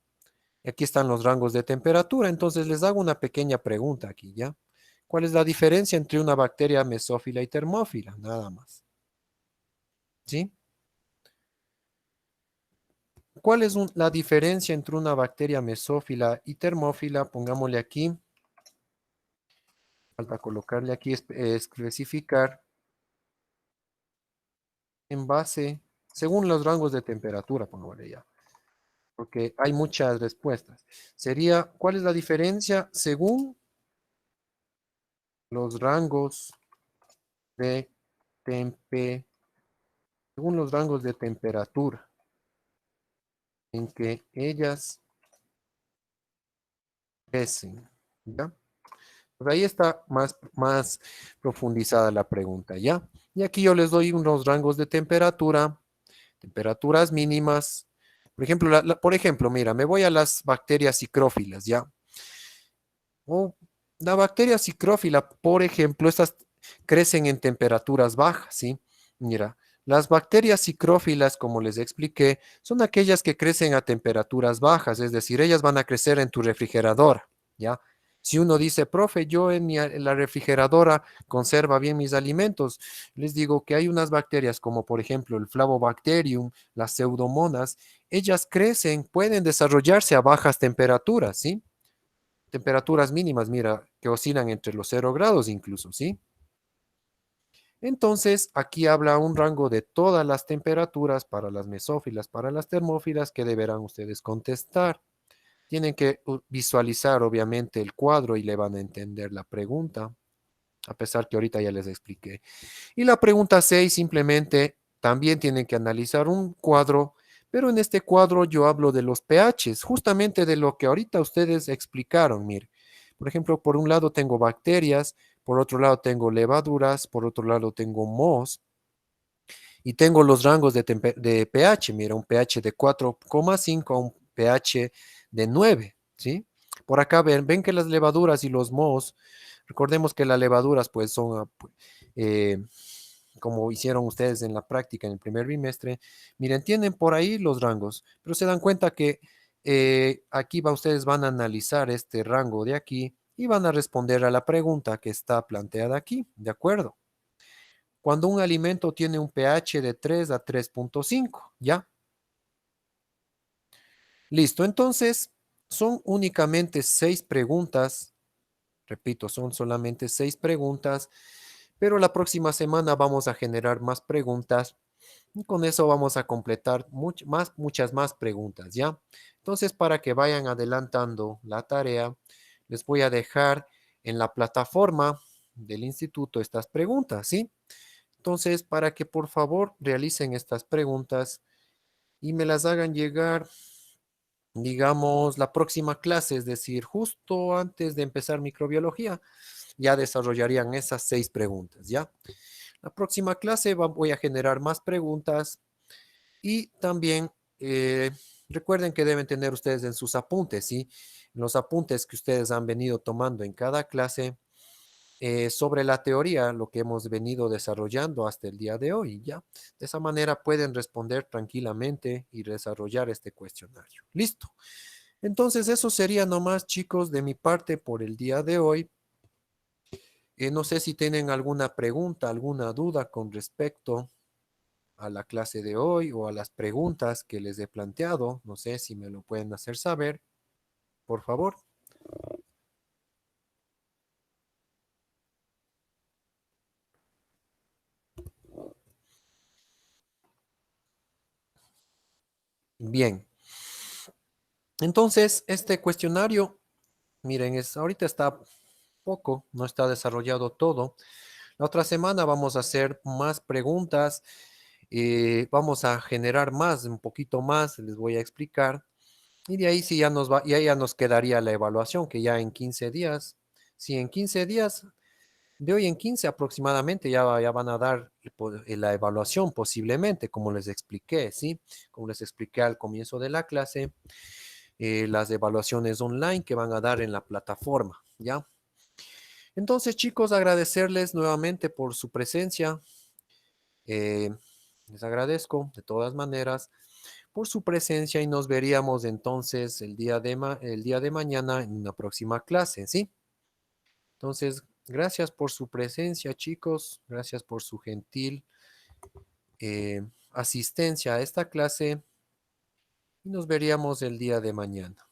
S1: Aquí están los rangos de temperatura, entonces les hago una pequeña pregunta aquí, ¿ya? ¿Cuál es la diferencia entre una bacteria mesófila y termófila? Nada más, ¿sí? ¿Cuál es la diferencia entre una bacteria mesófila y termófila? Pongámosle aquí. Falta colocarle aquí especificar en base, según los rangos de temperatura, pongámosle ya, porque hay muchas respuestas. Sería, ¿cuál es la diferencia según los rangos de tempe, según los rangos de temperatura en que ellas crecen? ¿Ya? Pues ahí está más profundizada la pregunta, ¿ya? Y aquí yo les doy unos rangos de temperatura, temperaturas mínimas. Por ejemplo, por ejemplo, mira, me voy a las bacterias psicrófilas, ¿ya? O la bacteria psicrófila, por ejemplo, estas crecen en temperaturas bajas, ¿sí? Mira, las bacterias psicrófilas, como les expliqué, son aquellas que crecen a temperaturas bajas, es decir, ellas van a crecer en tu refrigeradora, ¿ya? Si uno dice, profe, yo en la refrigeradora conserva bien mis alimentos, les digo que hay unas bacterias como por ejemplo el Flavobacterium, las pseudomonas, ellas crecen, pueden desarrollarse a bajas temperaturas, ¿sí? Temperaturas mínimas, mira, que oscilan entre los 0 grados incluso, ¿sí? Entonces, aquí habla un rango de todas las temperaturas para las mesófilas, para las termófilas, que deberán ustedes contestar. Tienen que visualizar, obviamente, el cuadro y le van a entender la pregunta, a pesar que ahorita ya les expliqué. Y la pregunta 6, simplemente, también tienen que analizar un cuadro, pero en este cuadro yo hablo de los pHs, justamente de lo que ahorita ustedes explicaron, mire. Por ejemplo, por un lado tengo bacterias, por otro lado tengo levaduras, por otro lado tengo mohos, y tengo los rangos de pH, mira, un pH de 4,5 a un pH de 9, ¿sí? Por acá ven que las levaduras y los mohos, recordemos que las levaduras pues son, eh, como hicieron ustedes en la práctica en el primer bimestre, miren, tienen por ahí los rangos, pero se dan cuenta que aquí ustedes van a analizar este rango de aquí y van a responder a la pregunta que está planteada aquí, ¿de acuerdo? Cuando un alimento tiene un pH de 3 a 3,5, ¿ya? Listo, entonces son únicamente 6 preguntas, repito, son solamente 6 preguntas, pero la próxima semana vamos a generar más preguntas y con eso vamos a completar muchas más preguntas, ¿ya? Entonces, para que vayan adelantando la tarea, les voy a dejar en la plataforma del instituto estas preguntas, ¿sí? Entonces, para que por favor realicen estas preguntas y me las hagan llegar, digamos, la próxima clase, es decir, justo antes de empezar microbiología, ya desarrollarían esas 6 preguntas, ¿ya? La próxima clase voy a generar más preguntas y también recuerden que deben tener ustedes en sus apuntes, ¿sí? En los apuntes que ustedes han venido tomando en cada clase sobre la teoría, lo que hemos venido desarrollando hasta el día de hoy, ¿ya? De esa manera pueden responder tranquilamente y desarrollar este cuestionario. Listo. Entonces, eso sería nomás, chicos, de mi parte por el día de hoy. No sé si tienen alguna pregunta, alguna duda con respecto a la clase de hoy o a las preguntas que les he planteado. No sé si me lo pueden hacer saber, por favor. Bien. Entonces, este cuestionario, miren, ahorita está poco, no está desarrollado todo. La otra semana vamos a hacer más preguntas, vamos a generar más, un poquito más, les voy a explicar. Y de ahí sí ya y ahí ya nos quedaría la evaluación, que ya en 15 días, si en 15 días, de hoy en 15 aproximadamente, ya van a dar la evaluación posiblemente, como les expliqué, ¿sí? Como les expliqué al comienzo de la clase, las evaluaciones online que van a dar en la plataforma, ¿ya? Entonces, chicos, agradecerles nuevamente por su presencia. Eh, Les agradezco de todas maneras por su presencia y nos veríamos entonces el día de mañana en una próxima clase, ¿sí? Entonces, gracias por su presencia, chicos. Gracias por su gentil asistencia a esta clase y nos veríamos el día de mañana.